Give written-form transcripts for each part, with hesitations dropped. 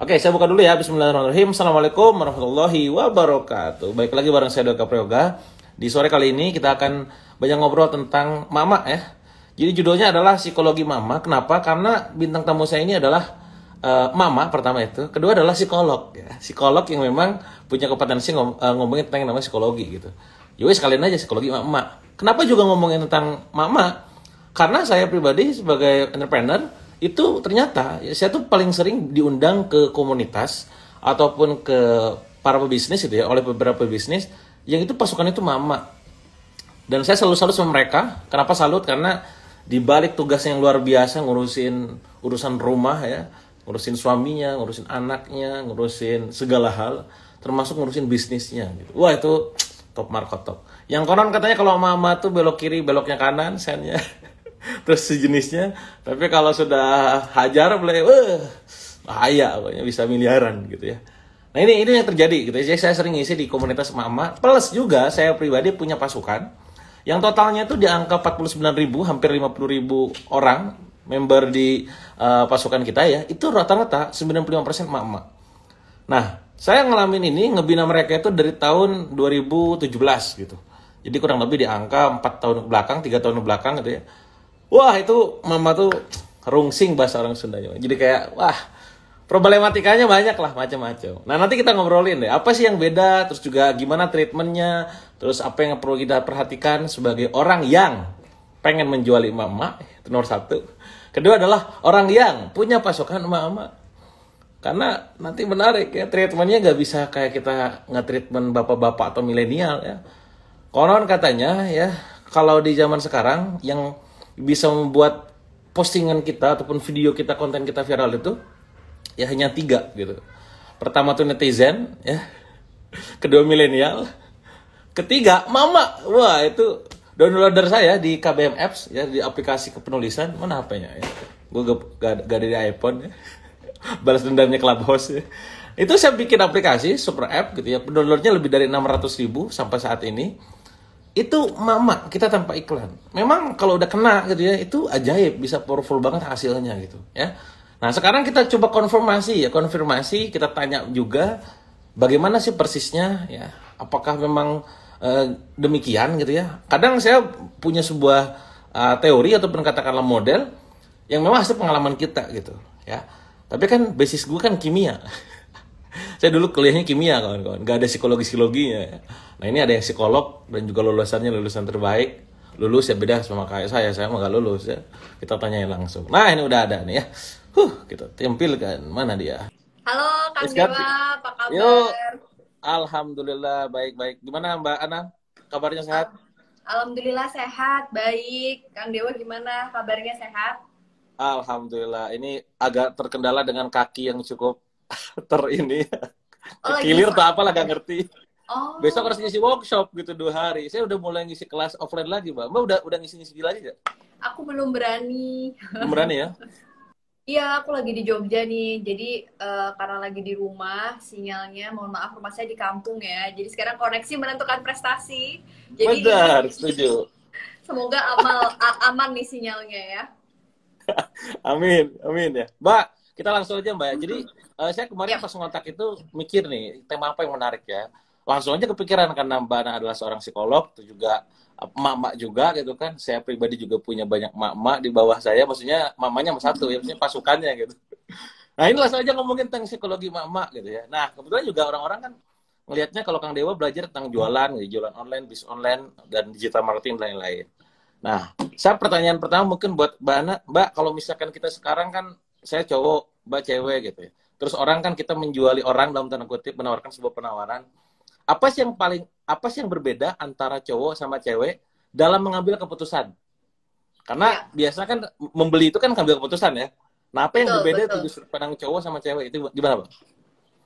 Oke, saya buka dulu ya. Bismillahirrahmanirrahim. Assalamualaikum warahmatullahi wabarakatuh. Baik lagi bareng saya Doka Prayoga. Di sore kali ini kita akan banyak ngobrol tentang mama ya. Jadi judulnya adalah psikologi mama. Kenapa? Karena bintang tamu saya ini adalah mama pertama itu. Kedua adalah psikolog ya. Psikolog yang memang punya kompetensi ngomongin tentang yang namanya psikologi gitu. Yowes sekalian aja psikologi mama. Kenapa juga ngomongin tentang mama? Karena saya pribadi sebagai entrepreneur itu ternyata ya, saya tuh paling sering diundang ke komunitas ataupun ke para pebisnis gitu ya, oleh beberapa bisnis yang itu pasukan itu mama. Dan saya selalu salut sama mereka. Kenapa salut? Karena di balik tugas yang luar biasa ngurusin urusan rumah ya, ngurusin suaminya, ngurusin anaknya, ngurusin segala hal, termasuk ngurusin bisnisnya gitu. Wah, itu top market top. Yang konon katanya kalau mama tuh belok kiri, beloknya kanan, sennya. Terus sejenisnya, tapi kalau sudah hajar boleh, bahaya pokoknya, bisa miliaran gitu ya. Nah ini yang terjadi gitu ya. Jadi saya sering ngisi di komunitas mama, plus juga saya pribadi punya pasukan yang totalnya itu di angka 49.000, hampir 50.000 orang member di pasukan kita ya. Itu rata-rata 95% mama. Nah, saya ngalamin ini, ngebina mereka itu dari tahun 2017 gitu. Jadi kurang lebih di angka 4 tahun ke belakang, 3 tahun ke belakang gitu ya. Wah, itu mama tuh rungsing bahasa orang Sundanya. Jadi kayak, wah, problematikanya banyak lah, macam-macam. Nah, nanti kita ngobrolin deh, apa sih yang beda, terus juga gimana treatmentnya, terus apa yang perlu kita perhatikan sebagai orang yang pengen menjual mama, itu nomor satu. Kedua adalah orang yang punya pasukan mama. Karena nanti menarik ya, treatmentnya nggak bisa kayak kita nge-treatment bapak-bapak atau milenial ya. Konon katanya ya, kalau di zaman sekarang yang bisa membuat postingan kita ataupun video kita, konten kita viral itu ya hanya 3 gitu. Pertama tuh netizen ya, kedua milenial, ketiga mama. Wah, itu downloader saya di KBM Apps ya, di aplikasi kepenulisan. Mana HP-nya ya? Gue gak ada di iPhone ya. Balas dendamnya Clubhouse ya. Itu saya bikin aplikasi super app gitu ya, downloadnya lebih dari 600.000 sampai saat ini. Itu mama kita tanpa iklan. Memang kalau udah kena gitu ya, itu ajaib, bisa powerful banget hasilnya gitu ya. Nah, sekarang kita coba konfirmasi kita tanya juga bagaimana sih persisnya ya. Apakah memang demikian gitu ya. Kadang saya punya sebuah teori ataupun katakanlah model yang memang hasil pengalaman kita gitu ya. Tapi kan basis gue kan kimia. Saya dulu kuliahnya kimia kawan-kawan, gak ada psikologinya. Nah ini ada yang psikolog dan juga lulusannya lulusan terbaik. Lulus ya beda sama kayak saya mah gak lulus ya. Kita tanyain langsung. Nah ini udah ada nih ya. Kita tampilkan, mana dia? Halo Kang Dewa, apa kabar? Yuk, alhamdulillah baik-baik. Gimana Mbak Ana? Kabarnya sehat? Alhamdulillah sehat, baik. Kang Dewa gimana? Kabarnya sehat? Alhamdulillah. Ini agak terkendala dengan kaki yang cukup ini. Oh, lagi Kekilir atau sakit apa lah gak ya? ngerti. Oh, Besok harus ngisi workshop gitu 2 hari. Saya udah mulai ngisi kelas offline lagi, Mbak. Mbak udah ngisi lagi gak? aku belum berani. Belum berani ya? Iya, aku lagi di Jogja nih. Jadi karena lagi di rumah, sinyalnya, mohon maaf, rumah saya di kampung ya. Jadi sekarang koneksi menentukan prestasi. Jadi Benar, setuju. semoga aman nih sinyalnya ya. Amin ya. Mbak, kita langsung aja Mbak. Jadi saya kemarin pas ngontak itu mikir nih, tema apa yang menarik ya. Langsung aja kepikiran karena Mbak Ana adalah seorang psikolog, itu juga emak-emak juga gitu kan. Saya pribadi juga punya banyak emak-emak di bawah saya, maksudnya mamanya satu ya, maksudnya pasukannya gitu. Nah ini langsung aja ngomongin tentang psikologi emak-emak gitu ya. Nah kebetulan juga orang-orang kan ngelihatnya kalau Kang Dewa belajar tentang jualan, jualan online, bisnis online, dan digital marketing dan lain-lain. Nah, saya pertanyaan pertama mungkin buat Mbak Ana, Mbak, kalau misalkan kita sekarang kan, saya cowok, Mbak cewek gitu ya. Terus orang kan kita menjuali orang dalam tanda kutip, menawarkan sebuah penawaran. Apa sih yang berbeda antara cowok sama cewek dalam mengambil keputusan? Karena biasanya kan membeli itu kan ngambil keputusan ya. Nah, apa yang berbeda itu justru pandang cowok sama cewek itu gimana, Bang?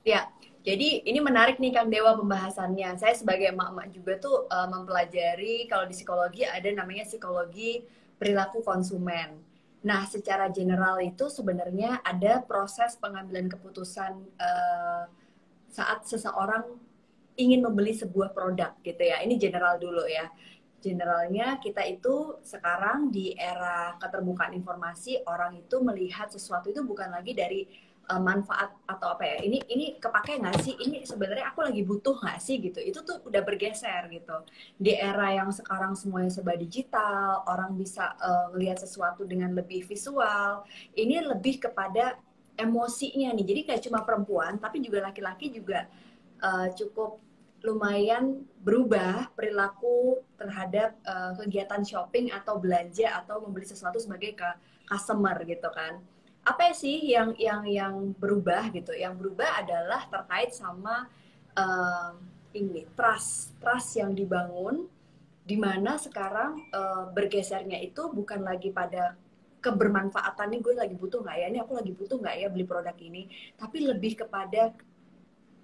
Ya, jadi ini menarik nih Kang Dewa pembahasannya. Saya sebagai emak-emak juga tuh mempelajari kalau di psikologi ada namanya psikologi perilaku konsumen. Nah, secara general itu sebenarnya ada proses pengambilan keputusan saat seseorang ingin membeli sebuah produk gitu ya. Ini general dulu ya. Generalnya kita itu sekarang di era keterbukaan informasi, orang itu melihat sesuatu itu bukan lagi dari manfaat atau apa ya, ini kepake nggak sih, ini sebenarnya aku lagi butuh nggak sih gitu, itu tuh udah bergeser gitu. Di era yang sekarang semuanya serba digital, orang bisa ngelihat sesuatu dengan lebih visual, ini lebih kepada emosinya nih. Jadi kayak cuma perempuan tapi juga laki-laki juga cukup lumayan berubah perilaku terhadap kegiatan shopping atau belanja atau membeli sesuatu sebagai customer gitu kan. Apa sih yang berubah gitu? Yang berubah adalah terkait sama ini trust yang dibangun, di mana sekarang bergesernya itu bukan lagi pada kebermanfaatan nih, gue lagi butuh nggak ya, ini aku lagi butuh nggak ya beli produk ini, tapi lebih kepada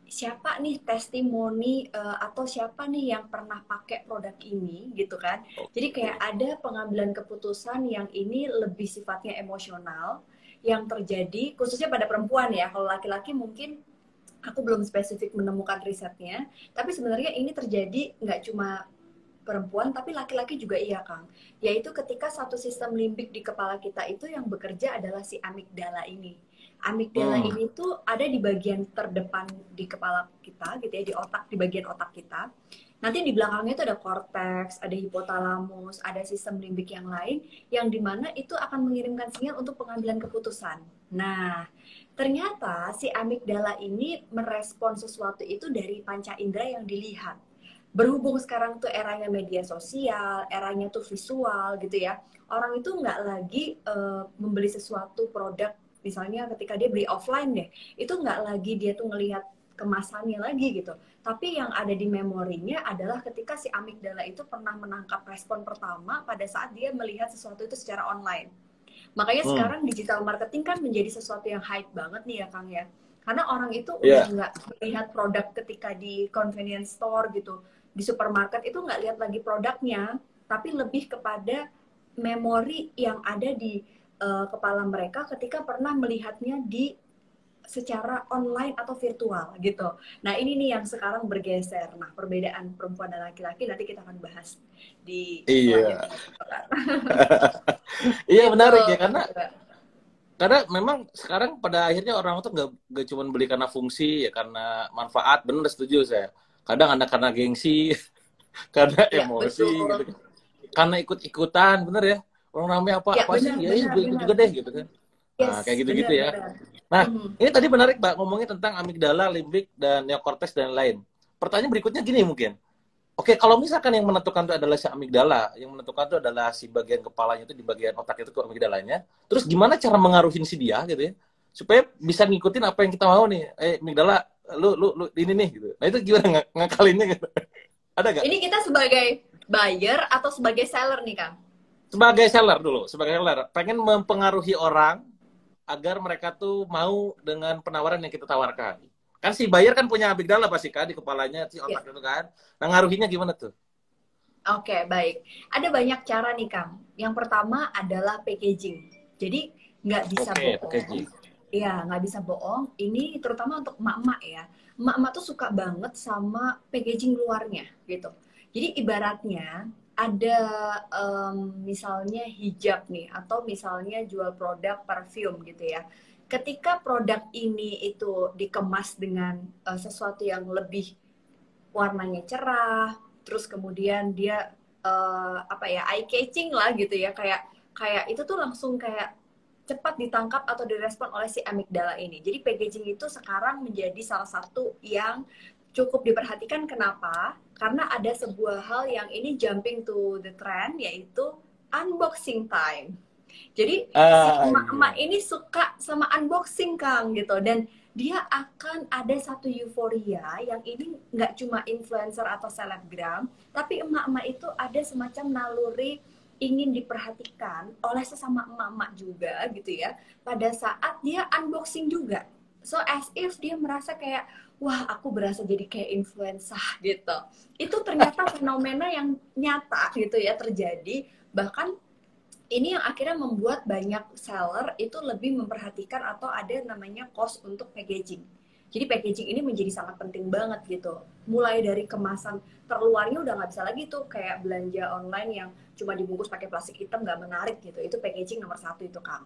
siapa nih testimoni atau siapa nih yang pernah pakai produk ini gitu kan. Jadi kayak ada pengambilan keputusan yang ini lebih sifatnya emosional yang terjadi khususnya pada perempuan ya. Kalau laki-laki mungkin aku belum spesifik menemukan risetnya, tapi sebenarnya ini terjadi nggak cuma perempuan tapi laki-laki juga iya Kang. Yaitu ketika satu sistem limbik di kepala kita itu yang bekerja adalah si amigdala ini. Amigdala ini tuh ada di bagian terdepan di kepala kita gitu ya, di otak, di bagian otak kita. Nanti di belakangnya itu ada korteks, ada hipotalamus, ada sistem limbik yang lain yang dimana itu akan mengirimkan sinyal untuk pengambilan keputusan. Nah, ternyata si amigdala ini merespon sesuatu itu dari panca indera yang dilihat. Berhubung sekarang tuh eranya media sosial, eranya tuh visual gitu ya, orang itu nggak lagi membeli sesuatu produk, misalnya ketika dia beli offline deh, itu nggak lagi dia tuh ngelihat kemasannya lagi gitu, tapi yang ada di memorinya adalah ketika si amigdala itu pernah menangkap respon pertama pada saat dia melihat sesuatu itu secara online. Makanya sekarang digital marketing kan menjadi sesuatu yang hype banget nih ya Kang ya, karena orang itu udah nggak melihat produk ketika di convenience store gitu, di supermarket itu nggak lihat lagi produknya, tapi lebih kepada memori yang ada di kepala mereka ketika pernah melihatnya di secara online atau virtual gitu. Nah ini nih yang sekarang bergeser. Nah perbedaan perempuan dan laki-laki nanti kita akan bahas di Iya. selanjutnya. Iya Gitu. menarik ya, karena memang sekarang pada akhirnya orang tuh nggak cuma beli karena fungsi ya, karena manfaat. Bener, setuju saya. Kadang ada karena gengsi, karena Ya emosi gitu betul. kan. Karena ikut-ikutan, bener ya. Orang ramai apa Ya apa sih? benar Ya, ya benar gue ikut benar. juga deh gitu kan. Nah, kayak Yes gitu-gitu benar ya. benar. Nah, Mhm. ini tadi menarik Mbak ngomongin tentang amigdala, limbik, dan neokortex dan lain. Pertanyaan berikutnya gini mungkin. Oke, kalau misalkan yang menentukan itu adalah si amigdala, yang menentukan itu adalah si bagian kepalanya itu, di bagian otak itu ke amigdalanya, terus gimana cara mengaruhin si dia gitu ya, supaya bisa ngikutin apa yang kita mau nih. Amigdala, lu ini nih gitu. Nah itu gimana ngakalinnya gitu? Ada gak? Ini kita sebagai buyer atau sebagai seller nih Kang? Sebagai seller dulu, sebagai seller, pengen mempengaruhi orang agar mereka tuh mau dengan penawaran yang kita tawarkan. Kan si buyer kan punya amigdala pasti kan di kepalanya, si Ya. otak itu kan. Nah ngaruhinya gimana tuh? Oke, baik. Ada banyak cara nih, Kang. Yang pertama adalah packaging. Jadi, nggak bisa Oke, bohong. packaging. Iya, nggak bisa bohong. Ini terutama untuk emak-emak ya. Emak-emak tuh suka banget sama packaging luarnya, gitu. Jadi, ibaratnya ada misalnya hijab nih, atau misalnya jual produk parfum gitu ya. Ketika produk ini itu dikemas dengan sesuatu yang lebih warnanya cerah, terus kemudian dia apa ya, eye catching lah gitu ya, kayak kayak itu tuh langsung kayak cepat ditangkap atau direspon oleh si amigdala ini. Jadi packaging itu sekarang menjadi salah satu yang cukup diperhatikan. Kenapa? Karena ada sebuah hal yang ini jumping to the trend, yaitu unboxing time. Jadi si Ah, emak-emak iya. ini suka sama unboxing Kang gitu, dan dia akan ada satu euforia yang ini nggak cuma influencer atau selebgram, tapi emak-emak itu ada semacam naluri ingin diperhatikan oleh sesama emak-emak juga gitu ya, pada saat dia unboxing juga. So as if dia merasa kayak, wah aku berasa jadi kayak influencer gitu. Itu ternyata fenomena yang nyata gitu ya terjadi, bahkan ini yang akhirnya membuat banyak seller itu lebih memperhatikan atau ada namanya cost untuk packaging. Jadi packaging ini menjadi sangat penting banget gitu. Mulai dari kemasan terluarnya udah nggak bisa lagi tuh kayak belanja online yang cuma dibungkus pakai plastik hitam nggak menarik gitu. Itu packaging nomor satu itu Kang.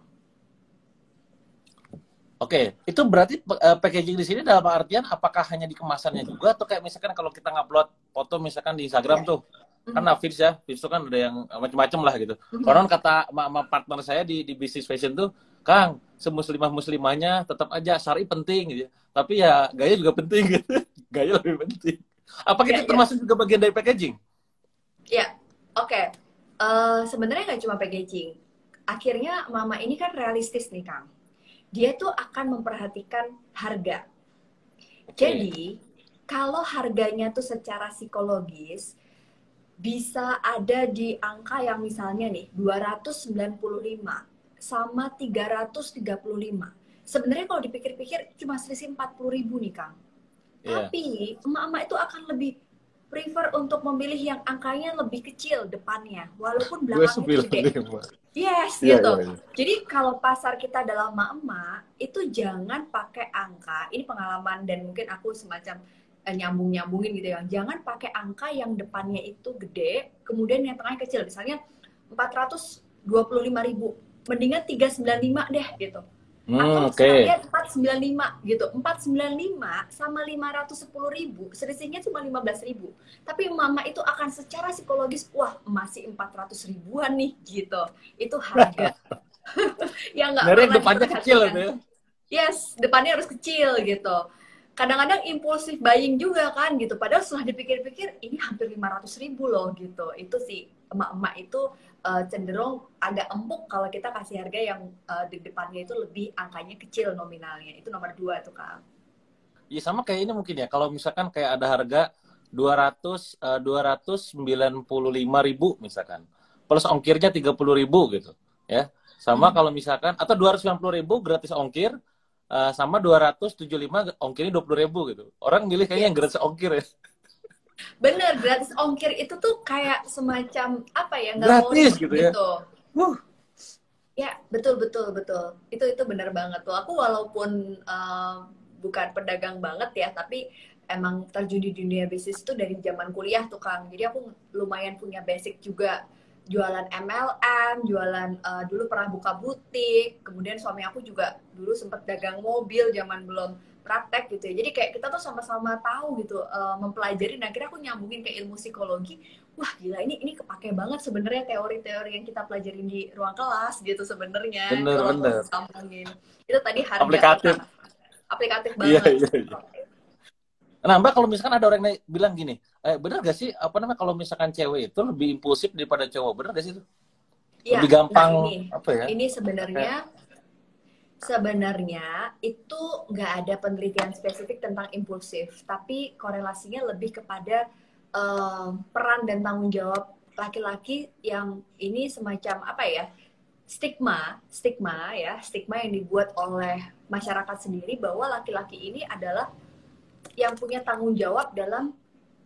Oke, itu berarti packaging di sini dalam artian apakah hanya di kemasannya juga atau kayak misalkan kalau kita ngupload foto misalkan di Instagram Ya. tuh kan Mhm. feeds ya, feeds tuh kan ada yang macam-macam lah gitu. Konon Mhm. kata sama partner saya di bisnis fashion tuh, Kang, semuslimah muslimahnya tetap aja syar'i penting gitu ya. Tapi ya gaya juga penting gitu. Gaya lebih penting. Apa Ya, itu ya, termasuk juga bagian dari packaging? ya. Oke. Sebenarnya nggak cuma packaging. Akhirnya mama ini kan realistis nih, Kang. Dia tuh akan memperhatikan harga. Oke. Jadi, kalau harganya tuh secara psikologis bisa ada di angka yang misalnya nih 295 sama 335. Sebenarnya kalau dipikir-pikir cuma selisih 40.000 nih, Kang. Iya. Tapi emak-emak itu akan lebih prefer untuk memilih yang angkanya lebih kecil depannya, walaupun Dua belakangnya itu sembilan gede. lima. Yes, Iya, gitu. iya, iya. Jadi kalau pasar kita adalah emak-emak, itu jangan pakai angka. Ini pengalaman dan mungkin aku semacam nyambung-nyambungin gitu ya. Jangan pakai angka yang depannya itu gede, kemudian yang tengahnya kecil. Misalnya 425.000. Mendingan 395 deh gitu. Atau Oke. sekalian 495 gitu. 495 sama 510.000, selisihnya cuma 15.000. Tapi mama itu akan secara psikologis, wah masih 400 ribuan nih gitu. Itu harga yang nggak Nyari yang pernah depannya kecil diperhatikan. gitu ya. Yes, depannya harus kecil gitu. Kadang-kadang impulsif buying juga kan gitu. Padahal setelah dipikir-pikir, ini hampir 500.000 loh gitu. Itu sih, emak-emak itu cenderung agak empuk kalau kita kasih harga yang di depannya itu lebih angkanya kecil nominalnya. Itu nomor 2 tuh, Kak. Ya sama kayak ini mungkin ya. Kalau misalkan kayak ada harga 295.000 misalkan. Plus ongkirnya 30.000 gitu. Ya. Sama Hmm. kalau misalkan atau 290.000 gratis ongkir sama 275 ongkirnya 20.000 gitu. Orang milih kayaknya yang Yes. gratis ongkir ya. Bener, gratis ongkir itu tuh kayak semacam apa ya, nggak mau Gratis ribet gitu ya. gitu. Wuh. Ya, betul betul betul. Itu benar banget tuh. Aku walaupun bukan pedagang banget ya, tapi emang terjun di dunia bisnis itu dari zaman kuliah tuh, Kang. Jadi aku lumayan punya basic juga jualan MLM, jualan dulu pernah buka butik, kemudian suami aku juga dulu sempat dagang mobil zaman belum praktek gitu ya. Jadi kayak kita tuh sama-sama tahu gitu, mempelajari. Nah, akhirnya aku nyambungin ke ilmu psikologi. Wah gila, ini kepake banget sebenarnya teori-teori yang kita pelajarin di ruang kelas gitu sebenarnya kalau mau Bener-bener. disambungin. Itu tadi harga tuh, Aplikatif. Kak, aplikatif Iya, banget. iya, iya. Nah, Mbak, kalau misalkan ada orang yang bilang gini, bener gak sih, apa namanya, kalau misalkan cewek itu lebih impulsif daripada cowok, bener gak sih itu? Iya, Lebih nah gampang, ini apa ya, ini kayak, sebenarnya itu nggak ada penelitian spesifik tentang impulsif, tapi korelasinya lebih kepada peran dan tanggung jawab laki-laki yang ini semacam apa ya, stigma yang dibuat oleh masyarakat sendiri bahwa laki-laki ini adalah yang punya tanggung jawab dalam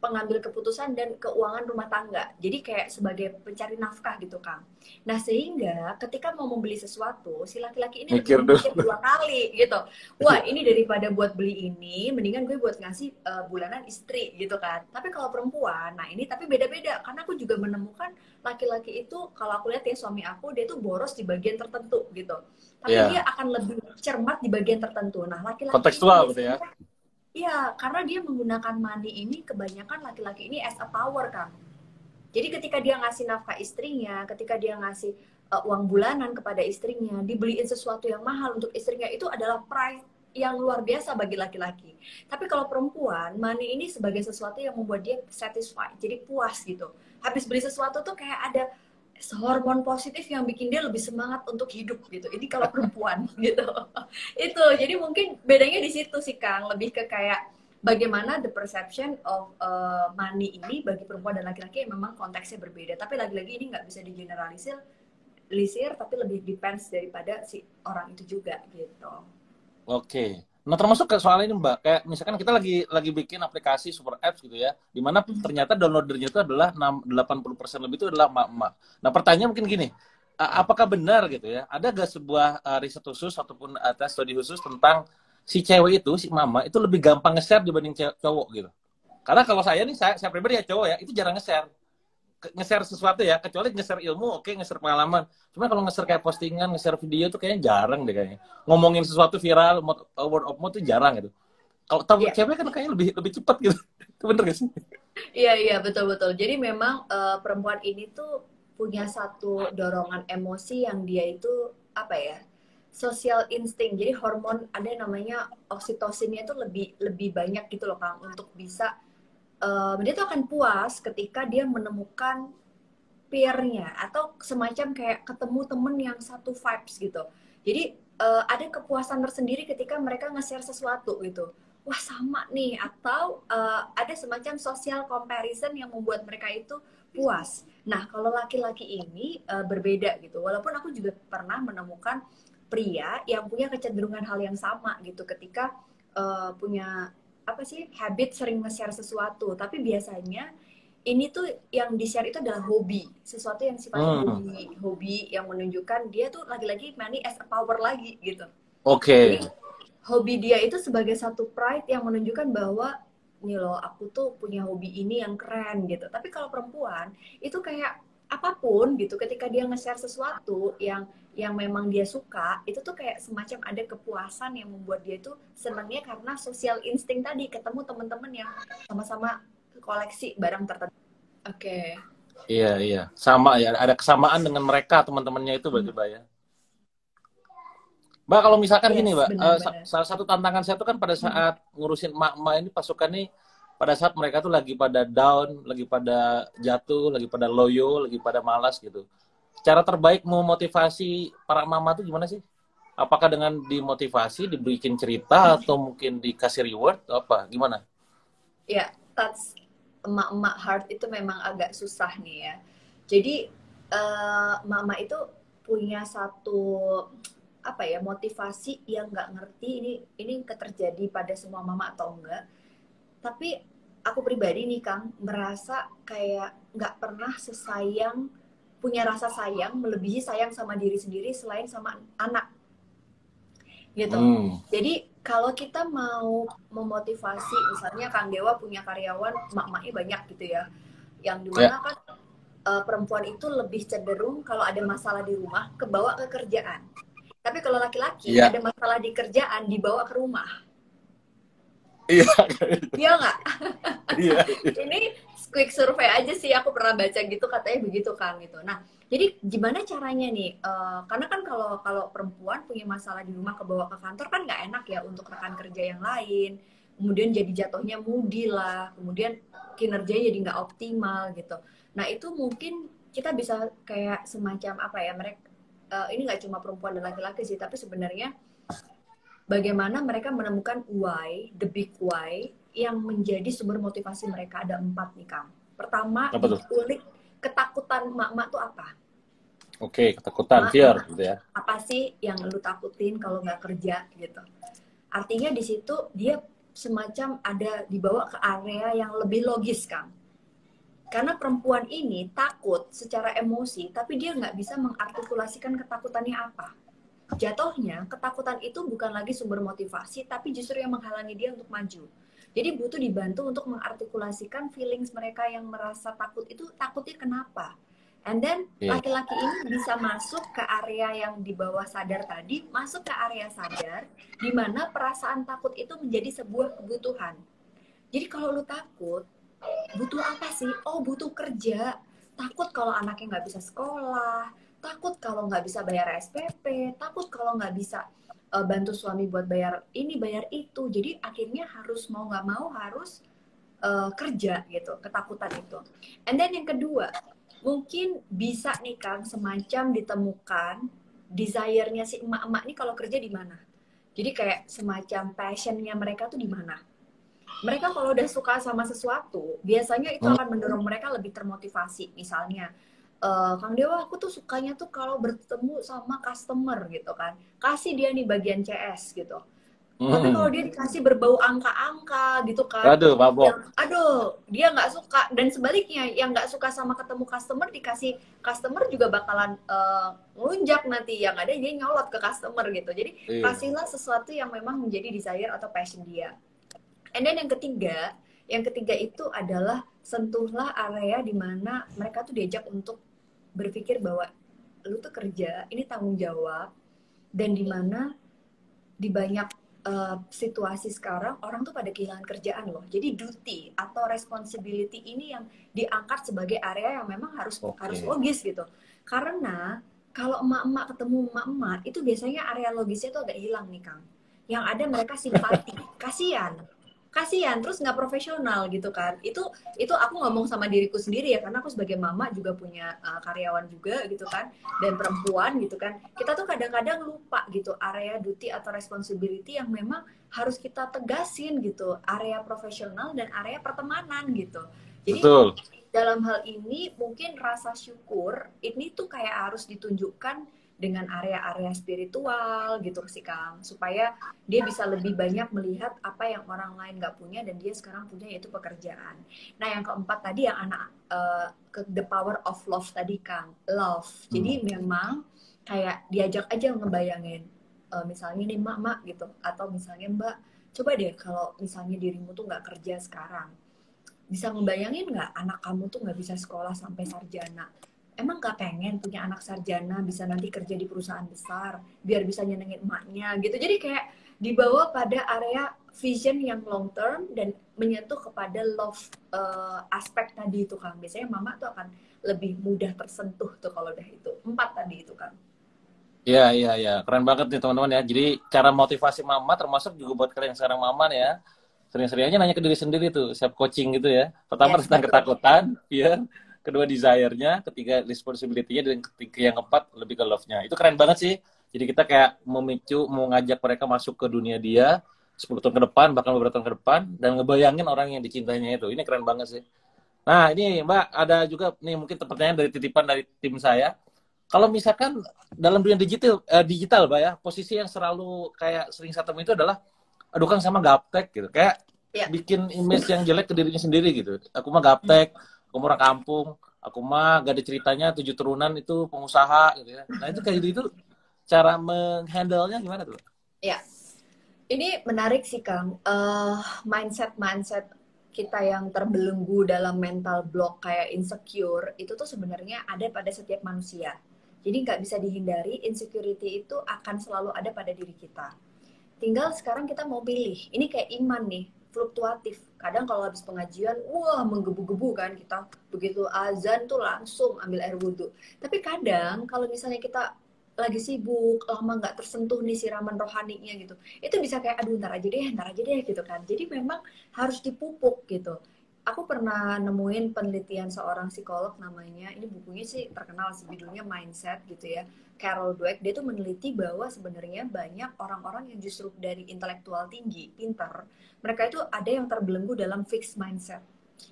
pengambil keputusan dan keuangan rumah tangga. Jadi kayak sebagai pencari nafkah gitu, Kang. Nah, sehingga ketika mau membeli sesuatu, si laki-laki ini lebih mikir memikir dulu. 2 kali gitu. Wah, ini daripada buat beli ini, mendingan gue buat ngasih bulanan istri gitu kan. Tapi kalau perempuan, nah ini tapi beda-beda. Karena aku juga menemukan laki-laki itu, kalau aku lihat ya suami aku, dia tuh boros di bagian tertentu gitu. Tapi dia Ya, akan lebih cermat di bagian tertentu. Nah, laki-laki ini kontekstual gitu ya. biasanya, iya, karena dia menggunakan money ini, kebanyakan laki-laki ini as a power, Kang. Jadi ketika dia ngasih nafkah istrinya, ketika dia ngasih uang bulanan kepada istrinya, dibeliin sesuatu yang mahal untuk istrinya, itu adalah pride yang luar biasa bagi laki-laki. Tapi kalau perempuan, money ini sebagai sesuatu yang membuat dia satisfied, jadi puas gitu. Habis beli sesuatu tuh kayak ada hormon positif yang bikin dia lebih semangat untuk hidup gitu. Ini kalau perempuan gitu. Itu. Jadi mungkin bedanya di situ sih, Kang. Lebih ke kayak bagaimana the perception of money ini bagi perempuan dan laki-laki yang memang konteksnya berbeda. Tapi lagi-lagi ini nggak bisa digeneralisir, tapi lebih depends daripada si orang itu juga gitu. Oke. Nah, termasuk ke soal ini, Mbak. Kayak misalkan kita lagi bikin aplikasi super apps gitu ya, di mana ternyata downloadernya itu adalah 80% lebih itu adalah emak-emak. Nah, pertanyaan mungkin gini, apakah benar gitu ya? Ada gak sebuah riset khusus ataupun tes studi khusus tentang si cewek itu, si mama itu lebih gampang nge-share dibanding cowok gitu? Karena kalau saya nih, saya pribadi ya cowok ya, itu jarang nge-share. nge-share sesuatu ya, kecuali nge-share ilmu, oke, nge-share pengalaman. Cuma kalau nge-share kayak postingan, nge-share video tuh kayaknya jarang deh kayaknya. Ngomongin sesuatu viral, word of mouth tuh jarang gitu. Kalau tahu Iya, cewek kan kayaknya lebih lebih cepat gitu. Itu bener gak sih? iya, iya, betul, betul. Jadi memang perempuan ini tuh punya satu dorongan emosi yang dia itu apa ya? Social instinct. Jadi hormon ada yang namanya oksitosinnya itu lebih lebih banyak gitu loh Kang untuk bisa dia tuh akan puas ketika dia menemukan peer-nya atau semacam kayak ketemu temen yang satu vibes gitu. Jadi ada kepuasan tersendiri ketika mereka nge-share sesuatu gitu. Wah sama nih atau ada semacam social comparison yang membuat mereka itu puas. Nah kalau laki-laki ini berbeda gitu. Walaupun aku juga pernah menemukan pria yang punya kecenderungan hal yang sama gitu ketika punya apa sih habit sering nge-share sesuatu. Tapi biasanya ini tuh yang di-share itu adalah hobi, sesuatu yang sifatnya Hmm, hobi yang menunjukkan dia tuh lagi-lagi money as a power lagi gitu. Jadi oke. hobi dia itu sebagai satu pride yang menunjukkan bahwa nih loh aku tuh punya hobi ini yang keren gitu. Tapi kalau perempuan itu kayak apapun gitu ketika dia nge-share sesuatu yang memang dia suka, itu tuh kayak semacam ada kepuasan yang membuat dia tuh senangnya karena social instinct tadi ketemu teman-teman yang sama-sama koleksi barang tertentu. Oke. Iya, iya. Sama ya, ada kesamaan dengan mereka teman-temannya itu berarti, Hmm. Mbak ya. Mbak, kalau misalkan gini, Yes, Mbak, benar-benar. salah satu tantangan saya tuh kan pada Hmm. saat ngurusin emak-emak ini pasukan nih, pada saat mereka tuh lagi pada down, lagi pada jatuh, lagi pada loyo, lagi pada malas gitu. Cara terbaik memotivasi para mama tuh gimana sih? Apakah dengan dimotivasi, dibikin cerita, atau mungkin dikasih reward, atau apa? Gimana? Ya, touch emak-emak heart itu memang agak susah nih ya. Jadi mama itu punya satu apa ya motivasi yang nggak ngerti ini terjadi pada semua mama atau enggak. Tapi aku pribadi nih Kang merasa kayak nggak pernah sesayang punya rasa sayang melebihi sayang sama diri sendiri selain sama anak gitu. Hmm, Jadi kalau kita mau memotivasi, misalnya Kang Dewa punya karyawan, mak-maknya banyak gitu ya, yang ya, dimana kan perempuan itu lebih cenderung kalau ada masalah di rumah kebawa ke kerjaan. Tapi kalau laki-laki iya, ada masalah di kerjaan dibawa ke rumah, iya, iya nggak? iya, Ini quick survey aja sih aku pernah baca gitu katanya begitu kan gitu. Nah jadi gimana caranya nih? Karena kan kalau kalau perempuan punya masalah di rumah kebawa ke kantor kan nggak enak ya untuk rekan kerja yang lain. Kemudian jadi jatuhnya moody lah. Kemudian kinerjanya jadi nggak optimal gitu. Nah itu mungkin kita bisa kayak semacam apa ya mereka ini nggak cuma perempuan dan laki-laki sih, tapi sebenarnya bagaimana mereka menemukan why, the big why, yang menjadi sumber motivasi mereka ada 4 nih Kang. Pertama, apa tuh? diulik ketakutan mak-mak tuh apa? Oke, ketakutan, Mak, fear gitu ya. apa sih yang lu takutin kalau nggak kerja gitu? Artinya di situ dia semacam ada dibawa ke area yang lebih logis Kang. Karena perempuan ini takut secara emosi, tapi dia nggak bisa mengartikulasikan ketakutannya apa. Jatuhnya ketakutan itu bukan lagi sumber motivasi tapi justru yang menghalangi dia untuk maju. Jadi butuh dibantu untuk mengartikulasikan feelings mereka yang merasa takut itu takutnya kenapa. And then Iya. laki-laki ini bisa masuk ke area yang di bawah sadar tadi, masuk ke area sadar di mana perasaan takut itu menjadi sebuah kebutuhan. Jadi kalau lu takut, butuh apa sih? Oh, butuh kerja. Takut kalau anaknya nggak bisa sekolah, takut kalau nggak bisa bayar SPP, takut kalau nggak bisa bantu suami buat bayar ini, bayar itu. Jadi akhirnya harus mau nggak mau harus kerja gitu, ketakutan itu. And then yang kedua, mungkin bisa nih Kang semacam ditemukan desire-nya si emak-emak nih kalau kerja di mana. Jadi kayak semacam passion-nya mereka tuh di mana mereka kalau udah suka sama sesuatu, biasanya itu Hmm, akan mendorong mereka lebih termotivasi. Misalnya, Kang Dewa, aku tuh sukanya tuh kalau bertemu sama customer gitu kan. Kasih dia nih bagian CS gitu. Tapi kalau hmm. dia dikasih berbau angka-angka gitu kan, Aduh, mabok. yang aduh dia nggak suka dan sebaliknya yang nggak suka sama ketemu customer dikasih customer juga bakalan ngelunjak nanti yang ada dia nyolot ke customer gitu. Jadi Iya. kasihlah sesuatu yang memang menjadi desire atau passion dia. And then yang ketiga itu adalah sentuhlah area di mana mereka tuh diajak untuk berpikir bahwa lu tuh kerja, ini tanggung jawab, dan di mana di banyak situasi sekarang orang tuh pada kehilangan kerjaan loh. Jadi duty atau responsibility ini yang diangkat sebagai area yang memang harus Oke. logis gitu. Karena kalau emak-emak ketemu emak-emak itu biasanya area logisnya tuh agak hilang nih Kang. Yang ada mereka simpati, kasihan terus nggak profesional gitu kan. Itu aku ngomong sama diriku sendiri ya, karena aku sebagai mama juga punya karyawan juga gitu kan, dan perempuan gitu kan. Kita tuh kadang-kadang lupa gitu area duty atau responsibility yang memang harus kita tegasin gitu, area profesional dan area pertemanan gitu. Jadi Betul. dalam hal ini mungkin rasa syukur ini tuh kayak harus ditunjukkan dengan area-area spiritual gitu sih Kang, supaya dia bisa lebih banyak melihat apa yang orang lain nggak punya dan dia sekarang punya, yaitu pekerjaan. Nah yang keempat tadi yang anak the power of love tadi Kang, love. Jadi memang kayak diajak aja ngebayangin, misalnya nih mak gitu, atau misalnya mbak, coba deh kalau misalnya dirimu tuh nggak kerja sekarang, bisa ngebayangin nggak anak kamu tuh nggak bisa sekolah sampai sarjana? Emang nggak pengen punya anak sarjana bisa nanti kerja di perusahaan besar biar bisa nyenengin emaknya gitu. Jadi kayak dibawa pada area vision yang long term dan menyentuh kepada love aspek tadi itu Kang. Biasanya mama tuh akan lebih mudah tersentuh tuh kalau udah itu. 4 tadi itu Kang. Iya, iya, iya. Keren banget nih teman-teman ya. Jadi cara motivasi mama termasuk juga buat kalian yang sekarang mama nih ya. Sering-seringnya nanya ke diri sendiri tuh, self coaching gitu ya. Pertama Yes, tentang betul. ketakutan, ya. Kedua desire-nya, ketiga responsibility-nya, dan ketiga yang keempat lebih ke love-nya. Itu keren banget sih. Jadi kita kayak memicu, mau ngajak mereka masuk ke dunia dia 10 tahun ke depan, bahkan beberapa tahun ke depan, dan ngebayangin orang yang dicintainya itu. Ini keren banget sih. Nah, ini Mbak, ada juga nih mungkin pertanyaan dari titipan dari tim saya. Kalau misalkan dalam dunia digital, Mbak ya, posisi yang selalu kayak sering saya temui itu adalah, aduh Kang sama gaptek gitu. Kayak Ya. bikin image yang jelek ke dirinya sendiri gitu. Aku mah gaptek, aku mah orang kampung, aku mah gak ada ceritanya 7 turunan itu pengusaha gitu ya. Nah itu kayak gitu itu cara menghandle-nya gimana tuh? Ya. Ini menarik sih Kang. Mindset kita yang terbelenggu dalam mental block kayak insecure itu tuh sebenarnya ada pada setiap manusia. Jadi nggak bisa dihindari, insecurity itu akan selalu ada pada diri kita. Tinggal sekarang kita mau pilih. Ini kayak iman nih, fluktuatif. Kadang kalau habis pengajian, wah menggebu-gebu kan kita. Begitu azan tuh langsung ambil air wudhu. Tapi kadang kalau misalnya kita lagi sibuk, lama nggak tersentuh nih siraman rohaninya gitu, itu bisa kayak aduh ntar aja deh gitu kan. Jadi memang harus dipupuk gitu. Aku pernah nemuin penelitian seorang psikolog, namanya, ini bukunya sih terkenal sih, judulnya Mindset gitu ya, Carol Dweck. Dia tuh meneliti bahwa sebenarnya banyak orang-orang yang justru dari intelektual tinggi, pintar, mereka itu ada yang terbelenggu dalam fixed mindset.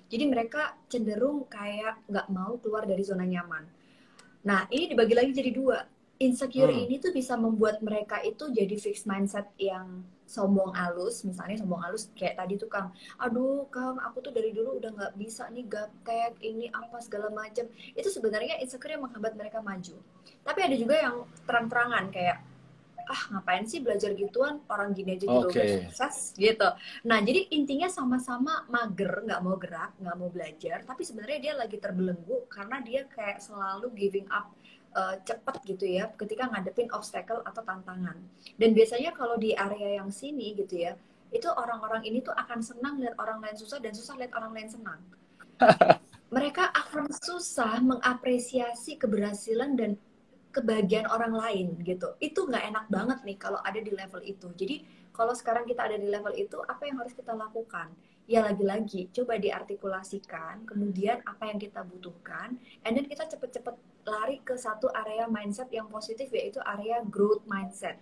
Jadi mereka cenderung kayak nggak mau keluar dari zona nyaman. Nah, ini dibagi lagi jadi dua. Insecure Hmm. ini tuh bisa membuat mereka itu jadi fixed mindset yang sombong alus. Misalnya sombong alus kayak tadi tuh Kang, aduh Kang, aku tuh dari dulu udah nggak bisa nih gaptek, ini apa segala macam. Itu sebenarnya insecure yang menghambat mereka maju. Tapi ada juga yang terang-terangan kayak, ah ngapain sih belajar gituan, orang gini aja juga udah Oke. sukses gitu. Nah jadi intinya sama-sama mager, nggak mau gerak, nggak mau belajar, tapi sebenarnya dia lagi terbelenggu karena dia kayak selalu giving up cepet gitu ya ketika ngadepin obstacle atau tantangan. Dan biasanya kalau di area yang sini gitu ya, itu orang-orang ini tuh akan senang lihat orang lain susah dan susah lihat orang lain senang. Mereka akan susah mengapresiasi keberhasilan dan kebahagiaan orang lain gitu. Itu nggak enak banget nih kalau ada di level itu. Jadi kalau sekarang kita ada di level itu, apa yang harus kita lakukan? Ya lagi-lagi coba diartikulasikan, kemudian apa yang kita butuhkan, and then kita cepet-cepet lari ke satu area mindset yang positif, yaitu area growth mindset.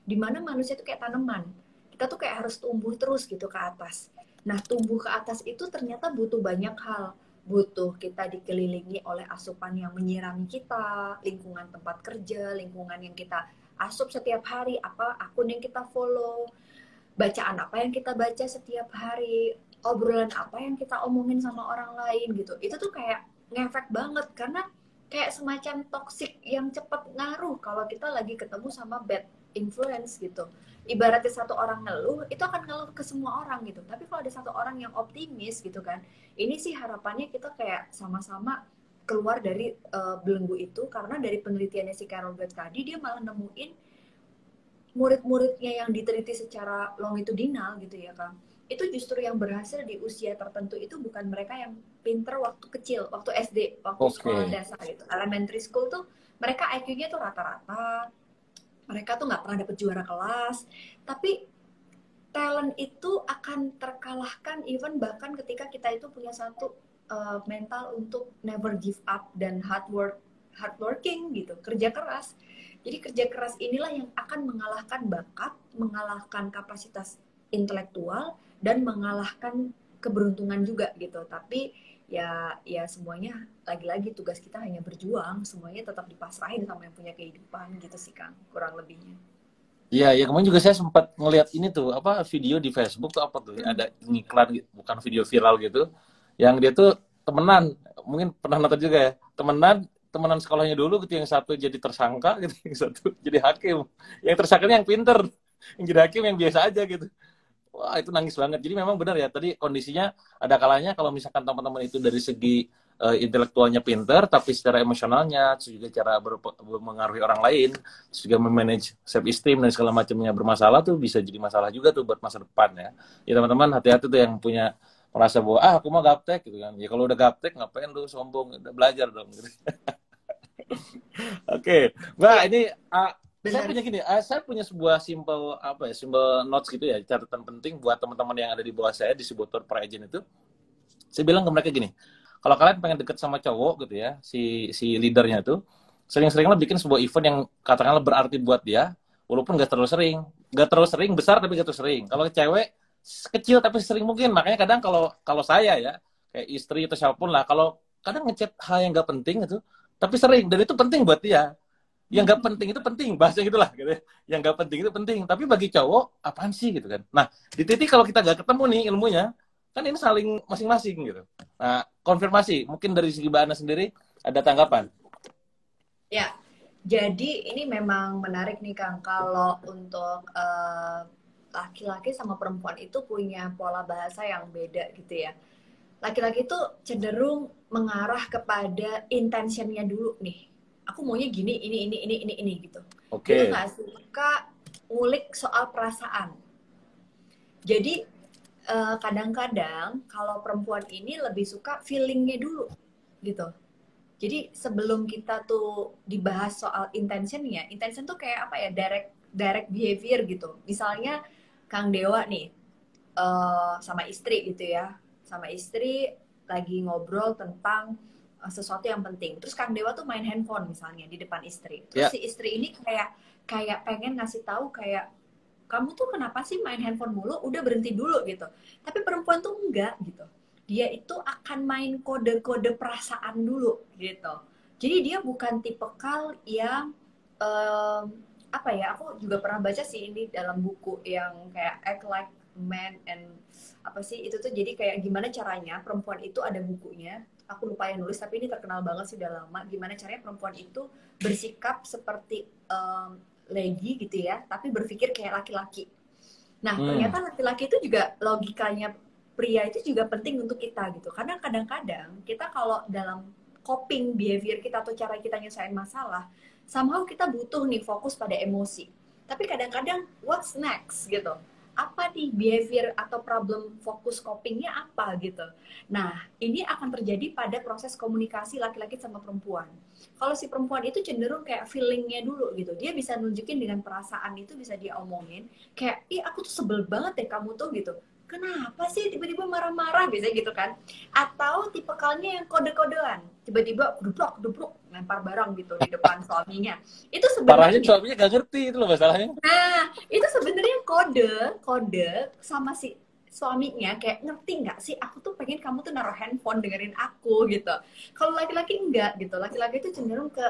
Dimana manusia itu kayak tanaman, kita tuh kayak harus tumbuh terus gitu ke atas. Nah tumbuh ke atas itu ternyata butuh banyak hal, butuh kita dikelilingi oleh asupan yang menyirami kita, lingkungan tempat kerja, lingkungan yang kita asup setiap hari, apa akun yang kita follow, bacaan apa yang kita baca setiap hari, obrolan apa yang kita omongin sama orang lain gitu. Itu tuh kayak ngefek banget karena kayak semacam toxic yang cepat ngaruh kalau kita lagi ketemu sama bad influence gitu. Ibaratnya satu orang ngeluh, itu akan ngeluh ke semua orang gitu. Tapi kalau ada satu orang yang optimis gitu kan, ini sih harapannya kita kayak sama-sama keluar dari belenggu itu, karena dari penelitiannya si Carol Dweck tadi, dia malah nemuin murid-muridnya yang diteliti secara longitudinal gitu ya Kang, itu justru yang berhasil di usia tertentu itu bukan mereka yang pinter waktu kecil, waktu SD, waktu sekolah dasar gitu, elementary school tuh mereka IQ-nya tuh rata-rata, mereka tuh nggak pernah dapet juara kelas, tapi talent itu akan terkalahkan even bahkan ketika kita itu punya satu mental untuk never give up dan hardworking gitu, kerja keras. Jadi kerja keras inilah yang akan mengalahkan bakat, mengalahkan kapasitas intelektual, dan mengalahkan keberuntungan juga gitu. Tapi ya semuanya lagi-lagi tugas kita hanya berjuang, semuanya tetap dipasrahin sama yang punya kehidupan gitu sih Kang, kurang lebihnya. Iya, ya kemarin juga saya sempat ngeliat ini tuh, apa video di Facebook tuh apa tuh, ada iklan, bukan video viral gitu, yang dia tuh temenan, mungkin pernah nonton juga ya, temenan sekolahnya dulu gitu, yang satu jadi tersangka gitu, yang satu jadi hakim, yang tersangkanya yang pinter, yang jadi hakim yang biasa aja gitu. Wah, itu nangis banget. Jadi memang benar ya, tadi kondisinya ada kalanya kalau misalkan teman-teman itu dari segi intelektualnya pinter, tapi secara emosionalnya, terus juga cara mengaruhi orang lain, terus juga memanage self-esteem dan segala macamnya bermasalah tuh bisa jadi masalah juga tuh buat masa depan ya. Ya teman-teman hati-hati tuh yang punya merasa bahwa aku mau gaptek gitu kan. Ya kalau udah gaptek ngapain lu sombong, udah belajar dong gitu. Oke, Mbak, ini saya punya gini, saya punya sebuah simple apa ya, simple notes gitu ya, catatan penting buat teman-teman yang ada di bawah saya, distributor per agent itu. Saya bilang ke mereka gini, kalau kalian pengen deket sama cowok gitu ya, si leadernya tuh, sering-seringlah bikin sebuah event yang katakanlah berarti buat dia, walaupun gak terlalu sering besar tapi gak terlalu sering. Kalau cewek kecil tapi sering mungkin, makanya kadang kalau saya ya, kayak istri atau siapapun lah, kalau kadang ngechat hal yang gak penting itu, tapi sering dan itu penting buat dia. Yang nggak penting itu penting, bahasa gitulah gitu ya. Yang nggak penting itu penting, tapi bagi cowok apaan sih gitu kan. Nah, di titik kalau kita nggak ketemu nih ilmunya, kan ini saling masing-masing gitu. Nah, konfirmasi mungkin dari segi Mbak Ana sendiri ada tanggapan? Ya, jadi ini memang menarik nih Kang, kalau untuk laki-laki sama perempuan itu punya pola bahasa yang beda gitu ya. Laki-laki itu cenderung mengarah kepada intentionnya dulu nih. Aku maunya gini, ini gitu. Dia Oke. nggak suka ngulik soal perasaan. Jadi kadang-kadang kalau perempuan ini lebih suka feelingnya dulu gitu. Jadi sebelum kita tuh dibahas soal intentionnya, intention tuh kayak apa ya, direct behavior gitu. Misalnya Kang Dewa nih sama istri gitu ya, sama istri lagi ngobrol tentang sesuatu yang penting. Terus Kang Dewa tuh main handphone misalnya di depan istri. Terus Ya. si istri ini kayak pengen ngasih tahu kayak, kamu tuh kenapa sih main handphone mulu? Udah berhenti dulu gitu. Tapi perempuan tuh enggak gitu. Dia itu akan main kode-kode perasaan dulu gitu. Jadi dia bukan tipikal yang apa ya? Aku juga pernah baca sih ini dalam buku yang kayak Act Like Man and apa sih itu tuh, jadi kayak gimana caranya perempuan itu, ada bukunya, aku lupa yang nulis tapi ini terkenal banget sudah lama, gimana caranya perempuan itu bersikap seperti lady gitu ya, tapi berpikir kayak laki-laki. Nah ternyata laki-laki itu juga logikanya pria itu juga penting untuk kita gitu, karena kadang-kadang kita kalau dalam coping behavior kita atau cara kita nyelesain masalah, somehow kita butuh nih fokus pada emosi, tapi kadang-kadang what's next gitu, apa nih behavior atau problem fokus copingnya apa gitu. Nah, ini akan terjadi pada proses komunikasi laki-laki sama perempuan. Kalau si perempuan itu cenderung kayak feelingnya dulu gitu. Dia bisa nunjukin dengan perasaan, itu bisa dia omongin. Kayak, ih aku tuh sebel banget deh kamu tuh gitu. Kenapa sih tiba-tiba marah-marah, biasanya gitu kan. Atau tipikalnya yang kode-kodean. Tiba-tiba kudupruk, lempar barang gitu di depan suaminya. Itu Parahnya sebenarnya, suaminya gak ngerti itu loh masalahnya. nah, itu sebenarnya kode sama si suaminya, kayak ngerti nggak sih aku tuh pengen kamu tuh naruh handphone dengerin aku gitu. Kalau laki-laki enggak gitu, laki-laki itu cenderung ke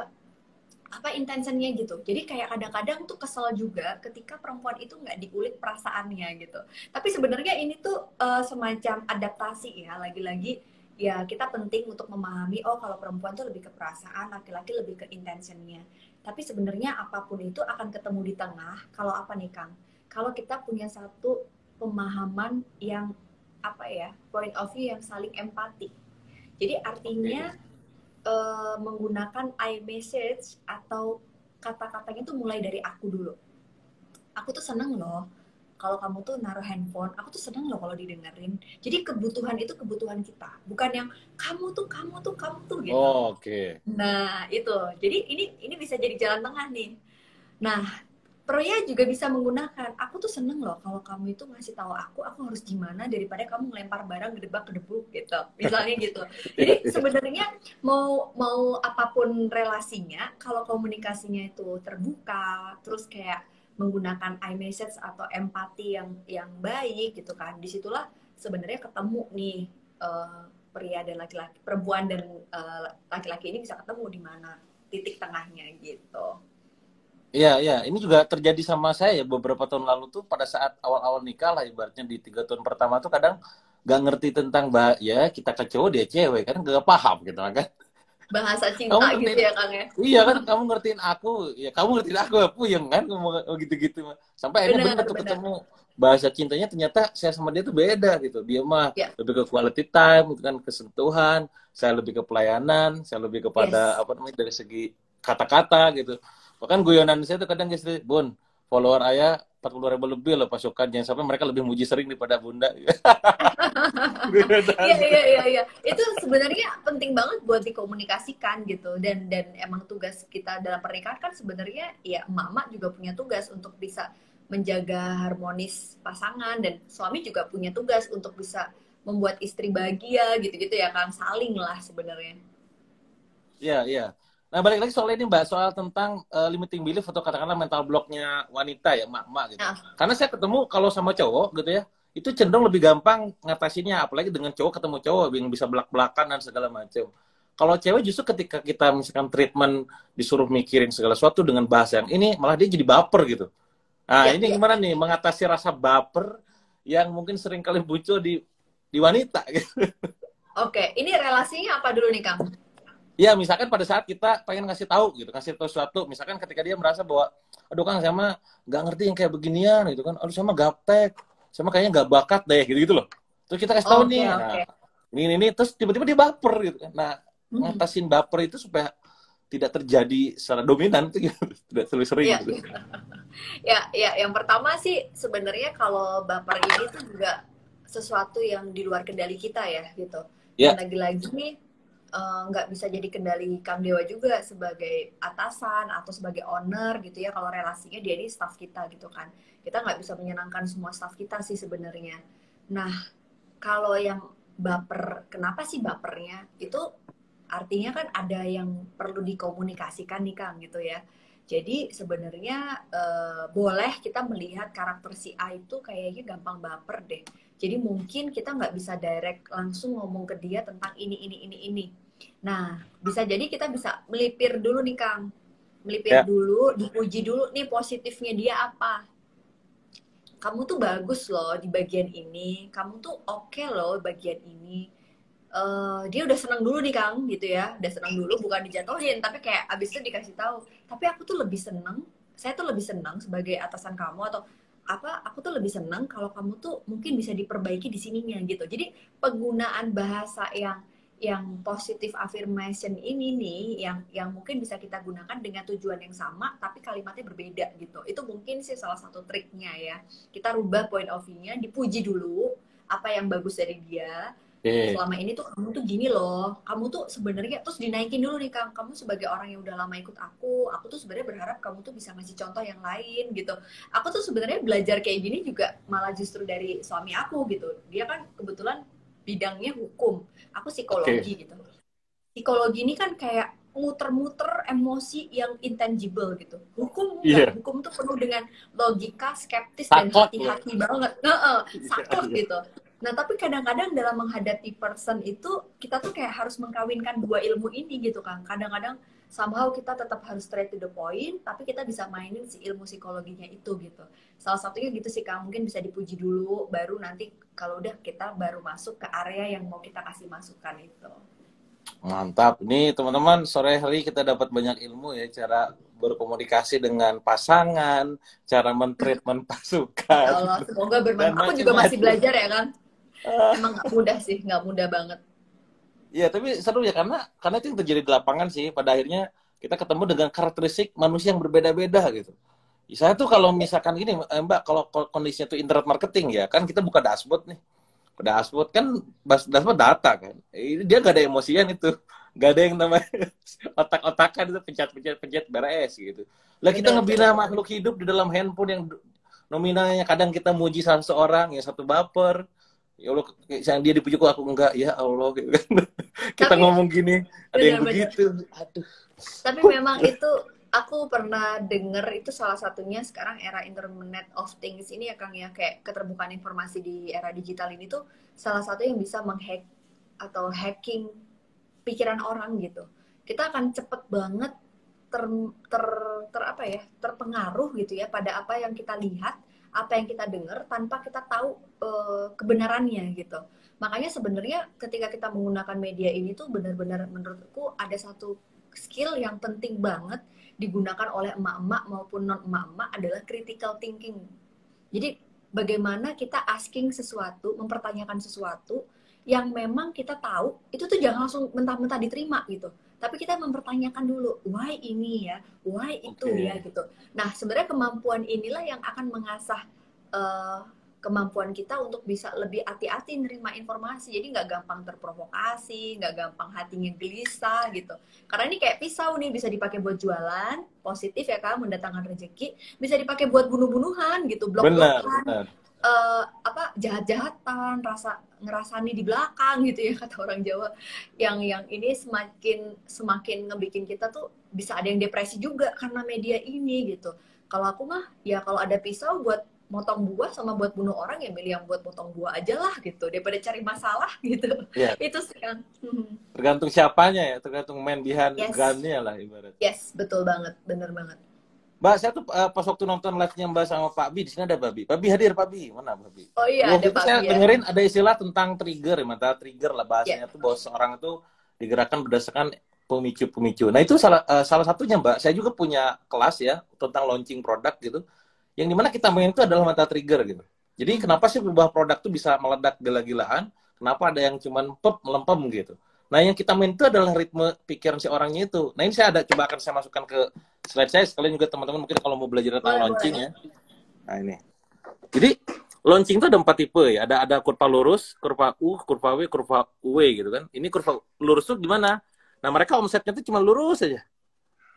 apa intentionnya gitu. Jadi kayak kadang-kadang tuh kesel juga ketika perempuan itu nggak diulik perasaannya gitu. Tapi sebenarnya ini tuh semacam adaptasi ya, lagi-lagi ya kita penting untuk memahami, oh kalau perempuan tuh lebih ke perasaan, laki-laki lebih ke intentionnya. Tapi sebenarnya apapun itu akan ketemu di tengah. Kalau apa nih Kang? Kalau kita punya satu pemahaman yang apa ya, point of view yang saling empati. Jadi artinya menggunakan I message atau kata-katanya tuh mulai dari aku dulu. Aku tuh seneng loh kalau kamu tuh naruh handphone, aku tuh seneng loh kalau didengerin. Jadi kebutuhan itu kebutuhan kita, bukan yang kamu tuh gitu. Oh, oke. Nah itu, jadi ini bisa jadi jalan tengah nih. Nah Proya juga bisa menggunakan, aku tuh seneng loh kalau kamu itu ngasih tahu aku harus gimana daripada kamu ngelempar barang gedebak-gedebuk gitu, misalnya gitu. Iya, Jadi iya. sebenarnya mau apapun relasinya, kalau komunikasinya itu terbuka, terus kayak menggunakan iMessage atau empati yang baik gitu kan, disitulah sebenarnya ketemu nih pria dan laki-laki, perempuan dan laki-laki ini bisa ketemu di mana titik tengahnya gitu. Iya, iya. Ini juga terjadi sama saya ya beberapa tahun lalu tuh pada saat awal-awal nikah lah ibaratnya di 3 tahun pertama tuh kadang gak ngerti tentang ya kita ke cowok dia cewek kan gak paham gitu kan. Bahasa Kamu cinta gitu ngertiin, ya Kang ya. iya kan kamu ngertiin aku, ya kamu ngertiin aku ya puyeng kan ngomong gitu-gitu. Sampai akhirnya bener Benar, tuh benar. ketemu bahasa cintanya ternyata saya sama dia tuh beda gitu. Dia mah Ya, lebih ke quality time gitu kan, kesentuhan, saya lebih ke pelayanan, saya lebih kepada yes. apa namanya dari segi kata-kata gitu. Bahkan guyonan saya tuh kadang istri, Bun, follower ayah 40.000 lebih loh pasukan, jangan sampai mereka lebih muji sering daripada bunda. Iya, Guyonan. iya, iya, iya. Itu sebenarnya penting banget buat dikomunikasikan gitu. Dan emang tugas kita dalam pernikahan kan sebenarnya ya emak-emak juga punya tugas untuk bisa menjaga harmonis pasangan dan suami juga punya tugas untuk bisa membuat istri bahagia gitu-gitu ya Kang. Saling lah sebenarnya. Iya, iya. Nah, balik lagi soal ini, Mbak, soal tentang limiting belief atau katakanlah mental blocknya wanita ya, mak-mak gitu. Nah, Karena saya ketemu kalau sama cowok gitu ya, itu cenderung lebih gampang ngatasinnya, apalagi dengan cowok ketemu cowok yang bisa belak-belakan dan segala macam. Kalau cewek justru ketika kita misalkan treatment disuruh mikirin segala sesuatu dengan bahasa yang ini, malah dia jadi baper gitu. Nah, ya, ini ya. gimana nih mengatasi rasa baper yang mungkin sering kali muncul di wanita gitu. Oke, ini relasinya apa dulu nih Kang? Ya, misalkan pada saat kita pengen ngasih tahu gitu, ngasih tahu sesuatu, misalkan ketika dia merasa bahwa, aduh Kang, saya mah nggak ngerti yang kayak beginian gitu kan, aduh saya mah gaptek, saya mah kayaknya nggak bakat deh gitu gitu loh. Terus kita kasih tahu Oke, nih, nah oke. ini, terus tiba-tiba dia baper gitu kan. Nah, Hmm. ngatasin baper itu supaya tidak terjadi secara dominan itu gitu. Tidak terlalu sering Ya, gitu. ya, ya. Yang pertama sih sebenarnya kalau baper ini tuh juga sesuatu yang di luar kendali kita ya gitu. Dan Ya, lagi-lagi nih nggak bisa jadi kendali Kang Dewa juga sebagai atasan atau sebagai owner gitu ya. Kalau relasinya dia ini staff kita gitu kan. Kita nggak bisa menyenangkan semua staff kita sih sebenarnya. Nah, kalau yang baper, kenapa sih bapernya? Itu artinya kan ada yang perlu dikomunikasikan nih Kang gitu ya. Jadi sebenarnya boleh kita melihat karakter si A itu kayaknya gampang baper deh. Jadi mungkin kita nggak bisa direct langsung ngomong ke dia tentang ini. Nah, bisa jadi kita bisa melipir dulu nih Kang. Melipir ya, dulu, dipuji dulu nih positifnya dia apa. Kamu tuh bagus loh di bagian ini, kamu tuh oke loh bagian ini. Dia udah senang dulu nih Kang gitu ya, udah senang dulu bukan dijatuhin tapi kayak abis itu dikasih tahu, tapi aku tuh lebih seneng, saya tuh lebih senang sebagai atasan kamu atau apa, aku tuh lebih senang kalau kamu tuh mungkin bisa diperbaiki di sininya gitu. Jadi penggunaan bahasa yang positif affirmation ini nih yang mungkin bisa kita gunakan dengan tujuan yang sama tapi kalimatnya berbeda gitu. Itu mungkin sih salah satu triknya ya. Kita rubah point of view-nya, dipuji dulu apa yang bagus dari dia. oke. Selama ini tuh kamu tuh gini loh, kamu tuh sebenarnya terus dinaikin dulu nih Kang, kamu sebagai orang yang udah lama ikut aku tuh sebenarnya berharap kamu tuh bisa ngasih contoh yang lain gitu. Aku tuh sebenarnya belajar kayak gini juga malah justru dari suami aku gitu. Dia kan kebetulan bidangnya hukum, aku Oke. psikologi gitu. Psikologi ini kan kayak muter-muter emosi yang intangible gitu. Hukum enggak, Iya, hukum tuh penuh dengan logika, skeptis dan takut loh. hati-hati banget. Iya, Saklek iya. gitu. Nah, tapi kadang-kadang dalam menghadapi person itu, kita tuh kayak harus mengkawinkan dua ilmu ini gitu kan. Kadang-kadang somehow kita tetap harus straight to the point, tapi kita bisa mainin si ilmu psikologinya itu gitu. Salah satunya gitu sih Kak, mungkin bisa dipuji dulu, baru nanti kalau udah kita baru masuk ke area yang mau kita kasih masukan itu. Mantap. Nih teman-teman, sore hari kita dapat banyak ilmu ya, cara berkomunikasi dengan pasangan, cara men-treatment Ya pasukan, Allah, semoga dan bermanfaat. Aku juga masih macam-macam. belajar ya kan. Emang nggak mudah sih, nggak mudah banget. Iya, tapi seru ya karena itu yang terjadi di lapangan sih. Pada akhirnya kita ketemu dengan karakteristik manusia yang berbeda-beda gitu. Saya tuh kalau misalkan gini, Mbak, kalau kondisinya tuh internet marketing ya, kan kita buka dashboard nih. Dashboard kan dashboard data kan. Ini dia nggak ada emosian itu. Nggak ada yang namanya otak-otakan itu pencet-pencet beres gitu. Lah kita Bener, ngebina bener. makhluk hidup di dalam handphone yang nominalnya kadang kita muji salah seorang, yang satu baper. Ya Allah, yang dia dipuji kok aku enggak, ya Allah gitu kan. Kita Tapi ngomong gini, ada yang bener-bener. begitu. Aduh. Tapi memang itu aku pernah denger itu salah satunya sekarang era Internet of Things ini ya Kang ya, kayak keterbukaan informasi di era digital ini tuh salah satu yang bisa menghack atau hacking pikiran orang gitu. Kita akan cepet banget ter, ter, apa ya, terpengaruh gitu ya pada apa yang kita lihat, apa yang kita dengar tanpa kita tahu kebenarannya gitu. Makanya sebenarnya ketika kita menggunakan media ini tuh benar-benar menurutku ada satu skill yang penting banget digunakan oleh emak-emak maupun non emak-emak adalah critical thinking. Jadi bagaimana kita asking sesuatu, mempertanyakan sesuatu yang memang kita tahu itu tuh jangan langsung mentah-mentah diterima gitu. Tapi kita mempertanyakan dulu, why ini ya, why itu ya Oke. gitu. Nah sebenarnya kemampuan inilah yang akan mengasah uh, kemampuan kita untuk bisa lebih hati-hati nerima informasi. Jadi nggak gampang terprovokasi, nggak gampang hatinya gelisah gitu. Karena ini kayak pisau nih, bisa dipakai buat jualan, positif ya kan, mendatangkan rezeki. Bisa dipakai buat bunuh-bunuhan gitu, Benar, blok-blokan, benar. apa jahat-jahatan, ngerasani di belakang gitu ya kata orang Jawa. Yang ini semakin ngebikin kita tuh bisa ada yang depresi juga karena media ini gitu. Kalau aku mah ya kalau ada pisau buat motong buah sama buat bunuh orang ya milih yang buat potong buah aja lah gitu daripada cari masalah gitu. Ya, Itu sih kan. tergantung siapanya ya, tergantung main behind Yes, gun-nya lah ibarat. yes, betul banget, bener banget. Mbak, saya tuh pas waktu nonton live-nya Mbak sama Pak Bi, di sini ada Pak Bi. Pak Bi hadir, Pak Bi. Mana Pak Bi? Oh iya ada Waktu itu Pak saya Bia. dengerin ada istilah tentang trigger, ya, mata trigger lah Ya. bahasanya tuh bahwa seorang itu digerakkan berdasarkan pemicu-pemicu. Nah, itu salah satunya, Mbak. Saya juga punya kelas ya tentang launching produk gitu. Yang dimana kita main itu adalah mata trigger gitu. Jadi kenapa sih sebuah produk tuh bisa meledak gila-gilaan? Kenapa ada yang cuman melempem gitu? Nah, yang kita main itu adalah ritme pikiran si orangnya itu. Nah, ini saya coba akan saya masukkan ke slide saya. Sekalian juga teman-teman mungkin kalau mau belajar tentang Boleh, launching boleh. ya. Nah, ini. Jadi, launching itu ada 4 tipe ya. Ada kurva lurus, kurva U, kurva W, kurva W gitu kan. Ini kurva lurus tuh gimana? Nah, mereka omsetnya tuh cuma lurus saja.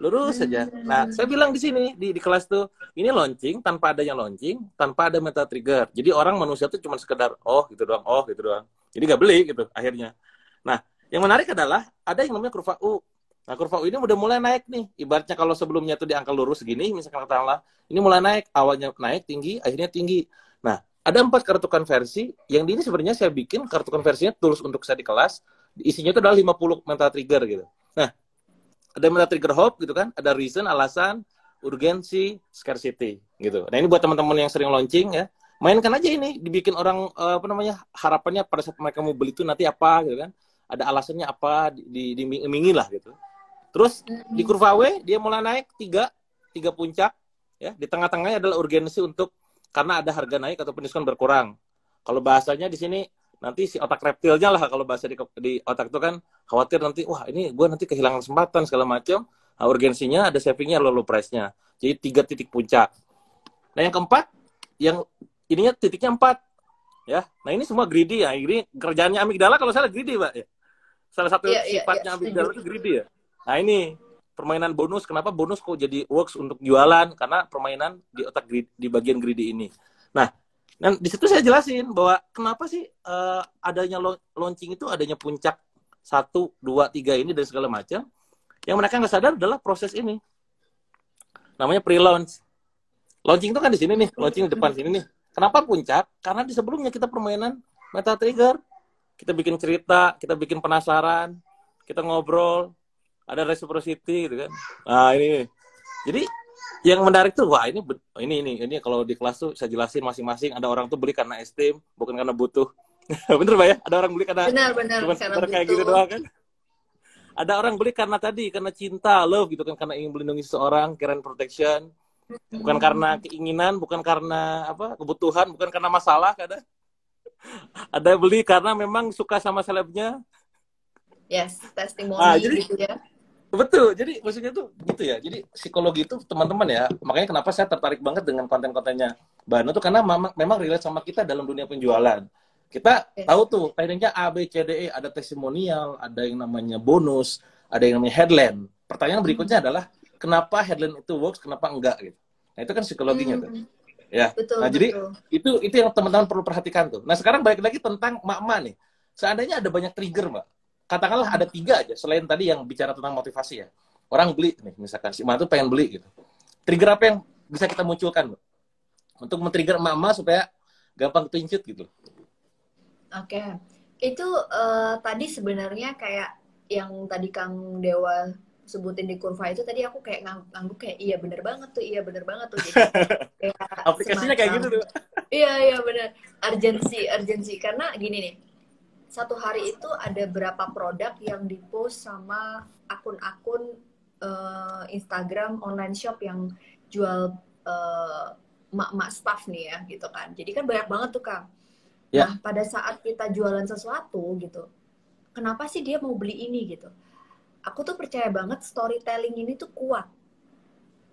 Lurus saja. Nah, saya bilang di sini, di kelas tuh, ini launching, tanpa adanya launching, tanpa ada meta trigger. Jadi orang manusia tuh cuma sekedar, oh gitu doang. Jadi nggak beli gitu akhirnya. Nah, yang menarik adalah ada yang namanya kurva U. Nah, kurva U ini udah mulai naik nih. Ibaratnya kalau sebelumnya tuh di angka lurus segini, misalkan katakanlah, ini mulai naik, awalnya naik tinggi, akhirnya tinggi. Nah, ada 4 kartu konversi, yang di ini sebenarnya saya bikin kartu konversinya tools untuk saya di kelas, isinya itu adalah 50 meta trigger gitu. Nah, ada meta trigger hope gitu kan, ada reason, alasan, urgensi, scarcity gitu. Nah, ini buat teman-teman yang sering launching ya, mainkan aja ini, dibikin orang harapannya pada saat mereka mau beli itu nanti apa gitu kan. Ada alasannya apa, diiming-imingi lah gitu. Terus di kurva W dia mulai naik tiga puncak ya, di tengah-tengahnya adalah urgensi untuk karena ada harga naik ataupun diskon berkurang. Kalau bahasanya di sini nanti si otak reptilnya lah, kalau bahasa di otak itu kan khawatir nanti wah ini gue nanti kehilangan kesempatan segala macam. Nah, urgensinya ada savingnya, low price-nya. Jadi 3 titik puncak. Nah, yang keempat, yang ininya titiknya 4 ya. Nah, ini semua greedy ya. Ini kerjaannya amigdala kalau salah greedy, Pak ya. Salah satu Iya, iya, iya, sifatnya amigdala setuju. itu greedy ya. Nah, ini permainan bonus. Kenapa bonus kok jadi works untuk jualan? Karena permainan di otak di bagian greedy ini. Nah, dan di situ saya jelasin bahwa kenapa sih adanya launching itu adanya puncak 1, 2, 3 ini dan segala macam. Yang mereka nggak sadar adalah proses ini. Namanya pre-launch. Launching itu kan di sini nih, launching di depan sini nih. Kenapa puncak? Karena di sebelumnya kita permainan Meta trigger. Kita bikin cerita, kita bikin penasaran, kita ngobrol, ada reciprocity gitu kan. Nah, ini. Jadi yang menarik tuh, wah ini kalau di kelas tuh saya jelasin masing-masing. Ada orang tuh beli karena esteem, bukan karena butuh. Bener Pak ya? Ada orang beli karena Benar-benar cuma karena sekedar kayak gitu butuh. doang kan? Ada orang beli karena tadi, karena cinta, love gitu kan, karena ingin melindungi seseorang, care and protection, bukan karena Hmm, keinginan, bukan karena apa kebutuhan, bukan karena masalah. Ada beli karena memang suka sama selebnya. yes, Ah, testimoni jadi gitu ya. betul, jadi maksudnya tuh gitu ya. Jadi psikologi itu teman-teman ya, makanya kenapa saya tertarik banget dengan konten-kontennya Mbak Anu tuh karena memang relate sama kita dalam dunia penjualan. Kita tahu Yes. tuh tekniknya A, B, C, D, E, ada testimonial, ada yang namanya bonus, ada yang namanya headline. Pertanyaan berikutnya Hmm. adalah kenapa headline itu works, kenapa enggak gitu. Nah, itu kan psikologinya tuh. Hmm, Ya. betul Nah, jadi betul. itu yang teman-teman perlu perhatikan tuh. Nah, sekarang balik lagi tentang mak-mak nih. Seandainya ada banyak trigger, Mbak. Katakanlah ada 3 aja selain tadi yang bicara tentang motivasi ya. Orang beli nih, misalkan si Mbak tuh pengen beli gitu. Trigger apa yang bisa kita munculkan, Mbak? Untuk men-trigger emak-emak supaya gampang tunjuk gitu. Oke, itu tadi sebenarnya kayak yang tadi Kang Dewa sebutin di kurva itu tadi aku kayak ngangguk kayak iya bener banget tuh, iya bener banget tuh. Jadi kayak Aplikasinya kayak gitu semacam tuh. iya iya bener urgensi urgensi karena gini nih, satu hari itu ada berapa produk yang dipost sama akun-akun Instagram online shop yang jual eh, emak-emak staff nih ya gitu kan. Jadi kan banyak banget tuh Kang. Ya, Nah, pada saat kita jualan sesuatu gitu, kenapa sih dia mau beli ini gitu? Aku tuh percaya banget storytelling ini tuh kuat.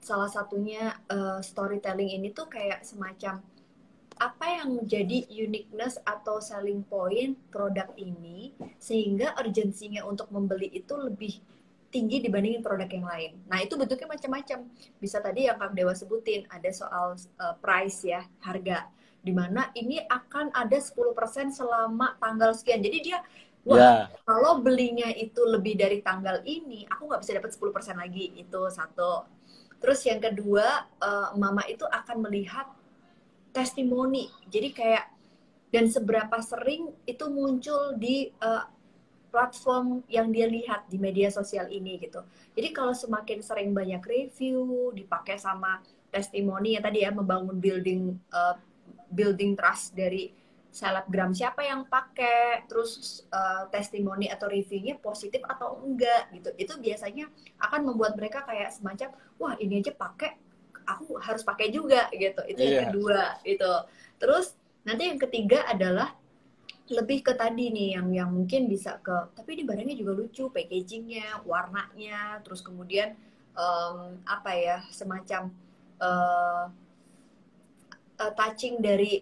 Salah satunya storytelling ini tuh kayak semacam apa yang menjadi uniqueness atau selling point produk ini sehingga urgensinya untuk membeli itu lebih tinggi dibandingin produk yang lain. Nah, itu bentuknya macam-macam. Bisa tadi yang Kang Dewa sebutin, ada soal price ya, harga. Dimana ini akan ada 10% selama tanggal sekian. Jadi dia, wah, ya, kalau belinya itu lebih dari tanggal ini, aku nggak bisa dapat 10% lagi. Itu satu. Terus yang kedua, mama itu akan melihat testimoni. Jadi kayak dan seberapa sering itu muncul di platform yang dia lihat di media sosial ini gitu. Jadi kalau semakin sering banyak review dipakai sama testimoni yang tadi ya membangun building trust dari selebgram siapa yang pakai, terus testimoni atau reviewnya positif atau enggak gitu. Itu biasanya akan membuat mereka kayak semacam wah ini aja pakai, aku harus pakai juga gitu. Itu yang iya. kedua itu. Terus nanti yang ketiga adalah lebih ke tadi nih yang mungkin bisa ke tapi ini barangnya juga lucu packagingnya warnanya terus kemudian apa ya semacam uh, touching dari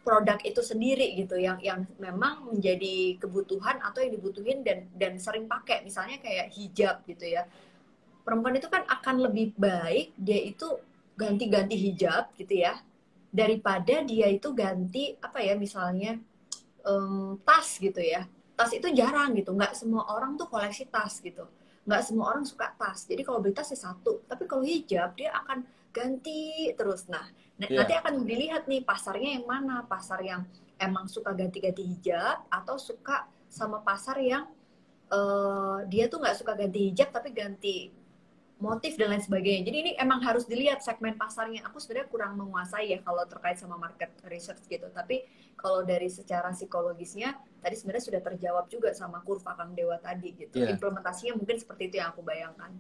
produk itu sendiri gitu yang memang menjadi kebutuhan atau yang dibutuhin dan sering pakai misalnya kayak hijab gitu ya perempuan itu kan akan lebih baik dia itu ganti-ganti hijab gitu ya daripada dia itu ganti apa ya misalnya tas gitu ya tas itu jarang gitu nggak semua orang tuh koleksi tas gitu nggak semua orang suka tas jadi kalau beli tas ya satu tapi kalau hijab dia akan ganti terus nah nanti Iya. akan dilihat nih pasarnya yang mana pasar yang emang suka ganti-ganti hijab atau suka sama pasar yang dia tuh nggak suka ganti hijab tapi ganti motif dan lain sebagainya. Jadi ini emang harus dilihat segmen pasarnya. Aku sebenarnya kurang menguasai ya kalau terkait sama market research gitu. Tapi kalau dari secara psikologisnya tadi sebenarnya sudah terjawab juga sama kurva Kang Dewa tadi gitu. Iya. Implementasinya mungkin seperti itu yang aku bayangkan.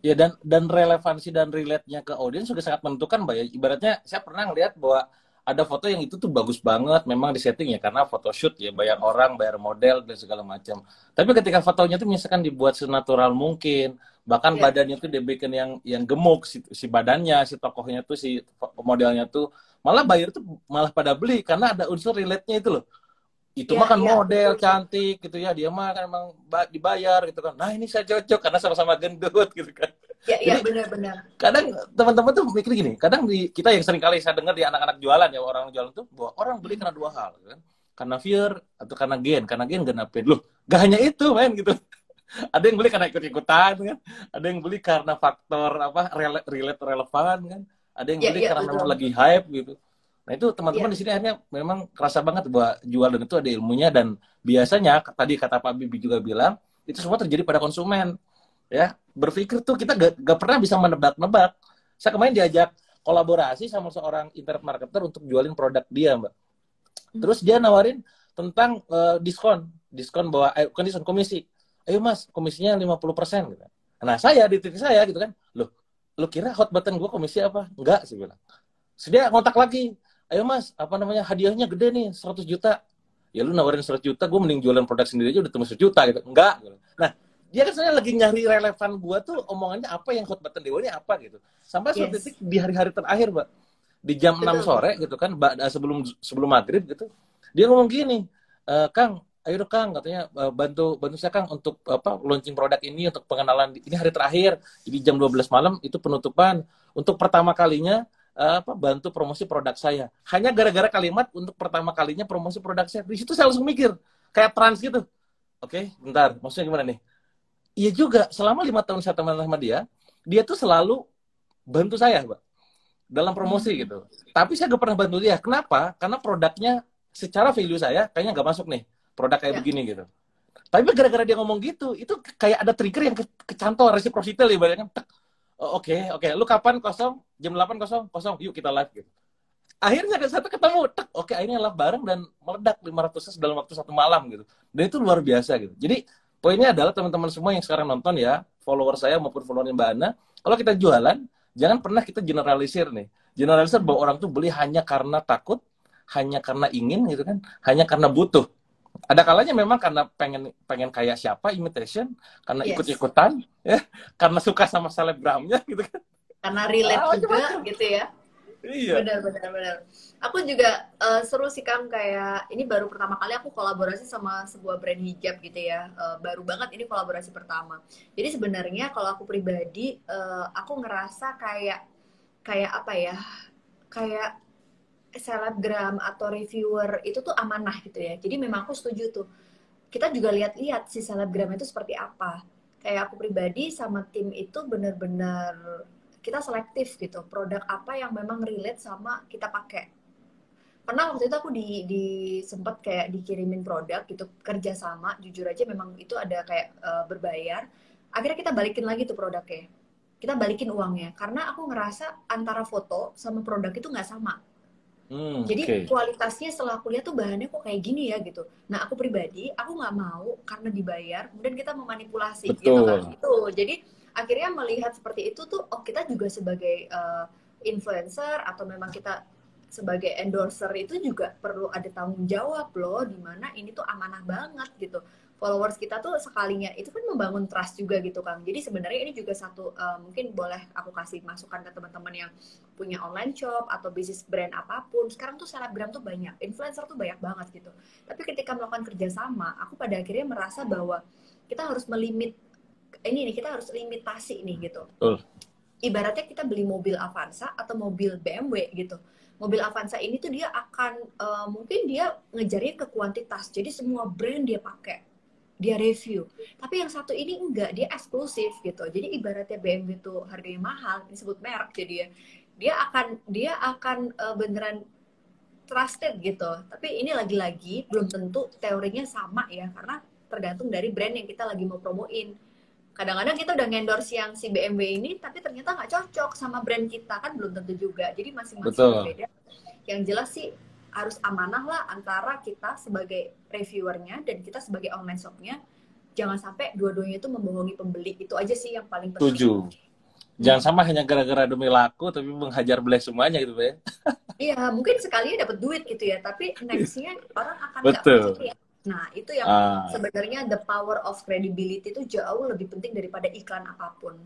Ya, dan relevansi dan relate-nya ke audiens juga sangat menentukan, Mbak ya. Ibaratnya saya pernah ngeliat bahwa ada foto yang itu tuh bagus banget, memang di setting ya karena photoshoot ya, bayar orang, bayar model dan segala macam. Tapi ketika fotonya tuh misalkan dibuat senatural mungkin, bahkan Ya, badannya tuh dibikin yang gemuk si badannya, si tokohnya tuh si modelnya tuh malah buyer tuh malah pada beli karena ada unsur relate-nya itu loh. Itu mah ya, kan ya, model betul tuh. cantik gitu ya, dia mah kan emang dibayar gitu kan. Nah, ini saya cocok karena sama-sama gendut gitu kan. Ya, ya, Jadi benar-benar. kadang teman-teman tuh mikir gini, kadang kita yang sering kali saya dengar di anak-anak jualan ya, orang jualan tuh bahwa orang beli karena dua hal kan, karena fear atau karena gen genapin loh, gak hanya itu men gitu. Ada yang beli karena ikut-ikutan kan, ada yang beli karena faktor apa relate relevan kan, ada yang Ya, beli ya, karena memang betul. lagi hype gitu. Nah itu teman-teman Iya. di sini akhirnya memang kerasa banget bahwa jualan itu ada ilmunya, dan biasanya tadi kata Pak Bibi juga bilang itu semua terjadi pada konsumen. Ya, berpikir tuh kita gak pernah bisa menebak-nebak. Saya kemarin diajak kolaborasi sama seorang internet marketer untuk jualin produk dia, Mbak. Terus dia nawarin tentang diskon bahwa bukan diskon, komisi. Ayo Mas, komisinya 50% gitu. Nah, saya di titik saya gitu kan. Loh, lu kira hot button gue komisi apa? Enggak sih bilang. Sedia ngontak lagi. Ayo Mas, apa namanya, hadiahnya gede nih, 100 juta. Ya lu nawarin 100 juta, gue mending jualan produk sendiri aja udah tembus 100 juta gitu. Enggak. Nah, dia kan saya lagi nyari relevan gue tuh omongannya apa, yang hot button Dewa ini apa gitu. Sampai suatu Yes. titik di hari-hari terakhir, Mbak. Di jam 6 Betul, sore gitu kan, sebelum sebelum maghrib gitu. Dia ngomong gini, Kang, ayo dong Kang, katanya bantu saya Kang untuk apa, launching produk ini, untuk pengenalan, ini hari terakhir. Jadi jam 12 malam itu penutupan. Untuk pertama kalinya apa, bantu promosi produk saya. Hanya gara-gara kalimat untuk pertama kalinya promosi produk saya. Di situ saya langsung mikir, kayak trans gitu. Oke, bentar, maksudnya gimana nih? Iya juga, selama 5 tahun saya teman sama dia tuh selalu bantu saya, Mbak, dalam promosi Hmm. gitu. Tapi saya gak pernah bantu dia. Kenapa? Karena produknya secara value saya kayaknya gak masuk nih. Produk kayak Ya. begini gitu. Tapi gara-gara dia ngomong gitu, itu kayak ada trigger yang kecantol, reciprocity lah ibaratnya. Oke, lu kapan kosong? Jam 8 kosong? Kosong, yuk kita live gitu. Akhirnya satu ketemu, oke, akhirnya live bareng dan meledak 500 dalam waktu 1 malam gitu. Dan itu luar biasa gitu. Jadi poinnya adalah teman-teman semua yang sekarang nonton ya, follower saya maupun followernya Mbak Ana, kalau kita jualan, jangan pernah kita generalisir nih. Generalisir bahwa orang tuh beli hanya karena takut, hanya karena ingin gitu kan, hanya karena butuh. Ada kalanya memang karena pengen pengen kayak siapa, imitation, karena Yes. ikut-ikutan, ya, karena suka sama selebgramnya gitu kan. Karena relate juga Macam-macam. gitu ya. Iya. Benar, benar, benar. Aku juga seru sih Kang, kayak ini baru pertama kali aku kolaborasi sama sebuah brand hijab gitu ya. Baru banget ini kolaborasi pertama. Jadi sebenarnya kalau aku pribadi, aku ngerasa kayak kayak apa ya? Kayak selebgram atau reviewer itu tuh amanah gitu ya. Jadi memang aku setuju tuh. Kita juga lihat-lihat si selebgram itu seperti apa. Kayak aku pribadi sama tim itu bener-bener kita selektif gitu. Produk apa yang memang relate sama kita pakai. Pernah waktu itu aku di sempet kayak dikirimin produk gitu, kerja sama, jujur aja memang itu ada kayak berbayar. Akhirnya kita balikin lagi tuh produknya. Kita balikin uangnya karena aku ngerasa antara foto sama produk itu nggak sama. Jadi Oke. kualitasnya setelah kuliah tuh bahannya kok kayak gini ya gitu. Nah aku pribadi, aku nggak mau karena dibayar, kemudian kita memanipulasi gitu kan. Betul. Itu jadi akhirnya melihat seperti itu tuh, oh kita juga sebagai influencer atau memang kita sebagai endorser itu juga perlu ada tanggung jawab loh, dimana ini tuh amanah banget gitu. Followers kita tuh sekalinya itu kan membangun trust juga gitu Kang. Jadi sebenarnya ini juga satu mungkin boleh aku kasih masukan ke teman-teman yang punya online shop atau bisnis brand apapun. Sekarang tuh selebgram tuh banyak, influencer tuh banyak banget gitu. Tapi ketika melakukan kerjasama, aku pada akhirnya merasa bahwa kita harus melimit ini nih, kita harus limitasi nih gitu. Betul. Ibaratnya kita beli mobil Avanza atau mobil BMW gitu. Mobil Avanza ini tuh dia akan mungkin dia ngejarnya ke kuantitas. Jadi semua brand dia pakai, dia review. Tapi yang satu ini enggak, dia eksklusif gitu. Jadi ibaratnya BMW tuh harganya mahal, disebut merek jadi ya. Dia akan beneran trusted gitu. Tapi ini lagi-lagi belum tentu teorinya sama ya, karena tergantung dari brand yang kita lagi mau promoin. Kadang-kadang kita udah ngendorse yang si BMW ini, tapi ternyata nggak cocok sama brand kita, kan belum tentu juga. Jadi masing-masing Betul. berbeda. Yang jelas sih harus amanah lah antara kita sebagai reviewernya dan kita sebagai online shopnya. Jangan sampai dua-duanya itu membohongi pembeli. Itu aja sih yang paling penting. Setuju. Jangan sama hanya gara-gara demi laku tapi menghajar belah semuanya gitu, Pak ya. Iya, mungkin sekali dapat duit gitu ya, tapi next-nya orang akan nggak Betul. percaya. Nah, itu yang Ah, sebenarnya the power of credibility itu jauh lebih penting daripada iklan apapun.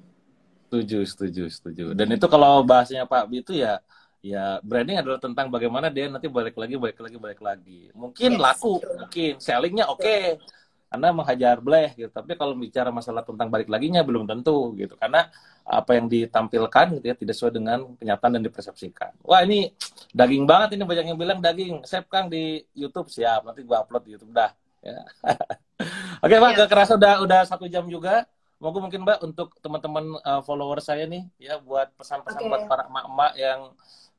setuju, setuju, setuju. Dan itu kalau bahasanya Pak Bi itu ya, ya branding adalah tentang bagaimana dia nanti balik lagi, balik lagi, balik lagi. Mungkin Yes, laku, betul. mungkin sellingnya Betul. oke, karena menghajar bleh gitu. Tapi kalau bicara masalah tentang balik laginya belum tentu gitu. Karena apa yang ditampilkan gitu ya tidak sesuai dengan kenyataan dan dipersepsikan. Wah ini daging banget, ini banyak yang bilang daging. Save Kang di YouTube, siap. Nanti gua upload di YouTube dah. Ya. Oke Pak, Siap, gak kerasa udah 1 jam juga. mungkin Mbak untuk teman-teman follower saya nih ya, buat pesan-pesan buat Oke. para emak-emak yang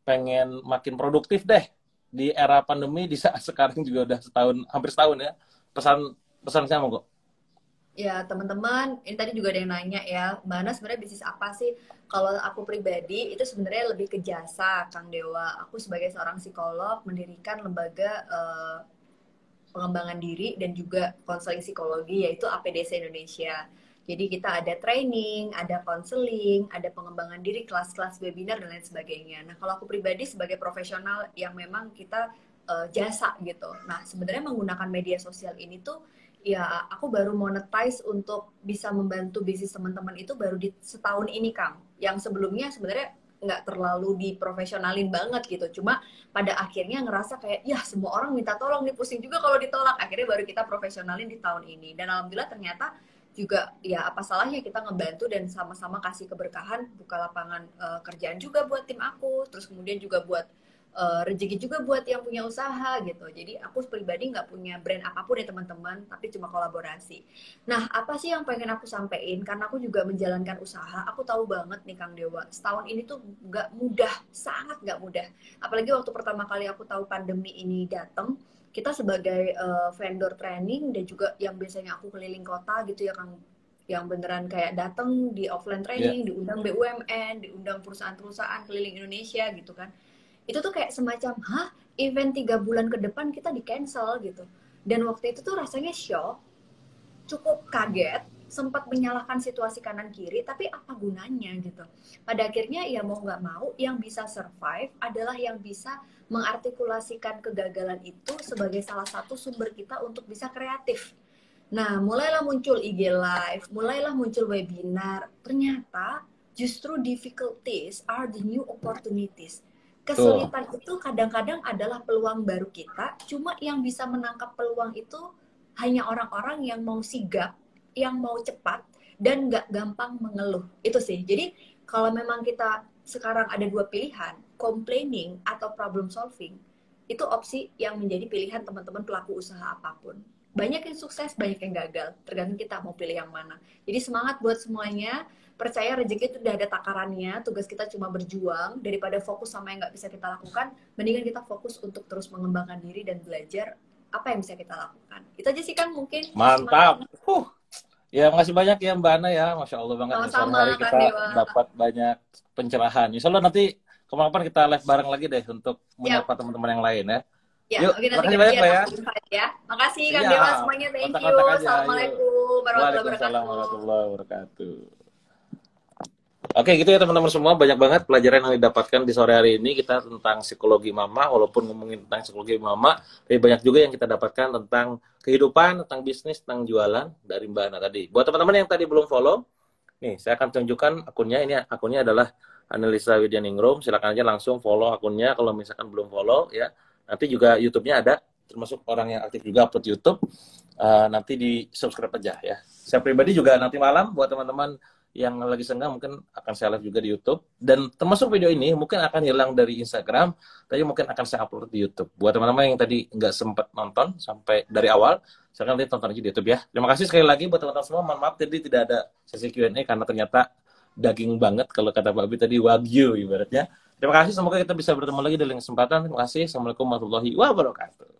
pengen makin produktif deh di era pandemi di saat sekarang juga udah setahun, hampir setahun ya. Pesan pesan saya mau kok. Ya, teman-teman, ini tadi juga ada yang nanya ya, Mbak Ana sebenarnya bisnis apa sih? Kalau aku pribadi, itu sebenarnya lebih ke jasa, Kang Dewa. Aku sebagai seorang psikolog, mendirikan lembaga pengembangan diri dan juga konseling psikologi, yaitu APDC Indonesia. Jadi kita ada training, ada konseling, ada pengembangan diri, kelas-kelas webinar, dan lain sebagainya. Nah, kalau aku pribadi sebagai profesional yang memang kita jasa gitu. Nah, sebenarnya menggunakan media sosial ini tuh, ya aku baru monetize untuk bisa membantu bisnis teman-teman itu baru di setahun ini, Kang. Yang sebelumnya sebenarnya nggak terlalu diprofesionalin banget gitu. Cuma pada akhirnya ngerasa kayak, ya semua orang minta tolong nih, pusing juga kalau ditolak. Akhirnya baru kita profesionalin di tahun ini. Dan alhamdulillah ternyata juga ya apa salahnya kita ngebantu dan sama-sama kasih keberkahan, buka lapangan kerjaan juga buat tim aku, terus kemudian juga buat rezeki juga buat yang punya usaha gitu. Jadi aku pribadi nggak punya brand apapun ya teman-teman, tapi cuma kolaborasi. Nah, apa sih yang pengen aku sampaikan? Karena aku juga menjalankan usaha, aku tahu banget nih Kang Dewa, setahun ini tuh nggak mudah, sangat nggak mudah. Apalagi waktu pertama kali aku tahu pandemi ini datang, kita sebagai vendor training dan juga yang biasanya aku keliling kota gitu ya Kang, yang beneran kayak datang di offline Ya. training, diundang BUMN, diundang perusahaan-perusahaan keliling Indonesia gitu kan. Itu tuh kayak semacam, hah, event 3 bulan ke depan kita di cancel gitu. Dan waktu itu tuh rasanya shock, cukup kaget, sempat menyalahkan situasi kanan kiri, tapi apa gunanya gitu. Pada akhirnya ya mau nggak mau, yang bisa survive adalah yang bisa mengartikulasikan kegagalan itu sebagai salah satu sumber kita untuk bisa kreatif. Nah, mulailah muncul IG Live, mulailah muncul webinar. Ternyata justru difficulties are the new opportunities. Tuh. Kesulitan itu kadang-kadang adalah peluang baru kita, cuma yang bisa menangkap peluang itu hanya orang-orang yang mau sigap, yang mau cepat, dan nggak gampang mengeluh. Itu sih. Jadi kalau memang kita sekarang ada dua pilihan, complaining atau problem solving, itu opsi yang menjadi pilihan teman-teman pelaku usaha apapun. Banyak yang sukses, banyak yang gagal. Tergantung kita mau pilih yang mana. Jadi semangat buat semuanya. Percaya rezeki itu udah ada takarannya. Tugas kita cuma berjuang. Daripada fokus sama yang nggak bisa kita lakukan, mendingan kita fokus untuk terus mengembangkan diri dan belajar apa yang bisa kita lakukan. Itu aja sih kan mungkin. Mantap. Semangat. Ya, makasih banyak ya Mbak Ana ya. Masya Allah banget nih, sore Sama-sama, hari Kang kita Dewa. dapat banyak pencerahan. Insya Allah nanti kapan-kapan kita live bareng lagi deh untuk Siap. menyapa teman-teman yang lain ya. Ya, Yuk, oke terima nanti kasih banyak gantian Mbak ya. aku invite ya. Makasih Kang Dewa Siap. semuanya. Thank you. Kontak-kontak aja. Yuk. Assalamualaikum warahmatullahi Waalaikumsalam wabarakatuh. warahmatullahi wabarakatuh. Oke, gitu ya teman-teman semua. Banyak banget pelajaran yang didapatkan di sore hari ini kita tentang psikologi mama. Walaupun ngomongin tentang psikologi mama, tapi banyak juga yang kita dapatkan tentang kehidupan, tentang bisnis, tentang jualan dari Mbak Ana tadi. Buat teman-teman yang tadi belum follow, nih saya akan tunjukkan akunnya. Ini akunnya adalah Annelisa Widyaningrum. Silakan aja langsung follow akunnya kalau misalkan belum follow ya. Nanti juga YouTube-nya ada, termasuk orang yang aktif juga upload YouTube. Nanti di subscribe aja ya. Saya pribadi juga nanti malam buat teman-teman yang lagi senggang mungkin akan saya live juga di YouTube, dan termasuk video ini mungkin akan hilang dari Instagram, tapi mungkin akan saya upload di YouTube. Buat teman-teman yang tadi nggak sempat nonton sampai dari awal, silakan lihat, tonton aja di YouTube ya. Terima kasih sekali lagi buat teman-teman semua. Mohon maaf tadi tidak ada sesi Q&A karena ternyata daging banget kalau kata Pak Abi tadi, wagyu ibaratnya. Terima kasih, semoga kita bisa bertemu lagi dalam kesempatan. Terima kasih. Assalamualaikum warahmatullahi wabarakatuh.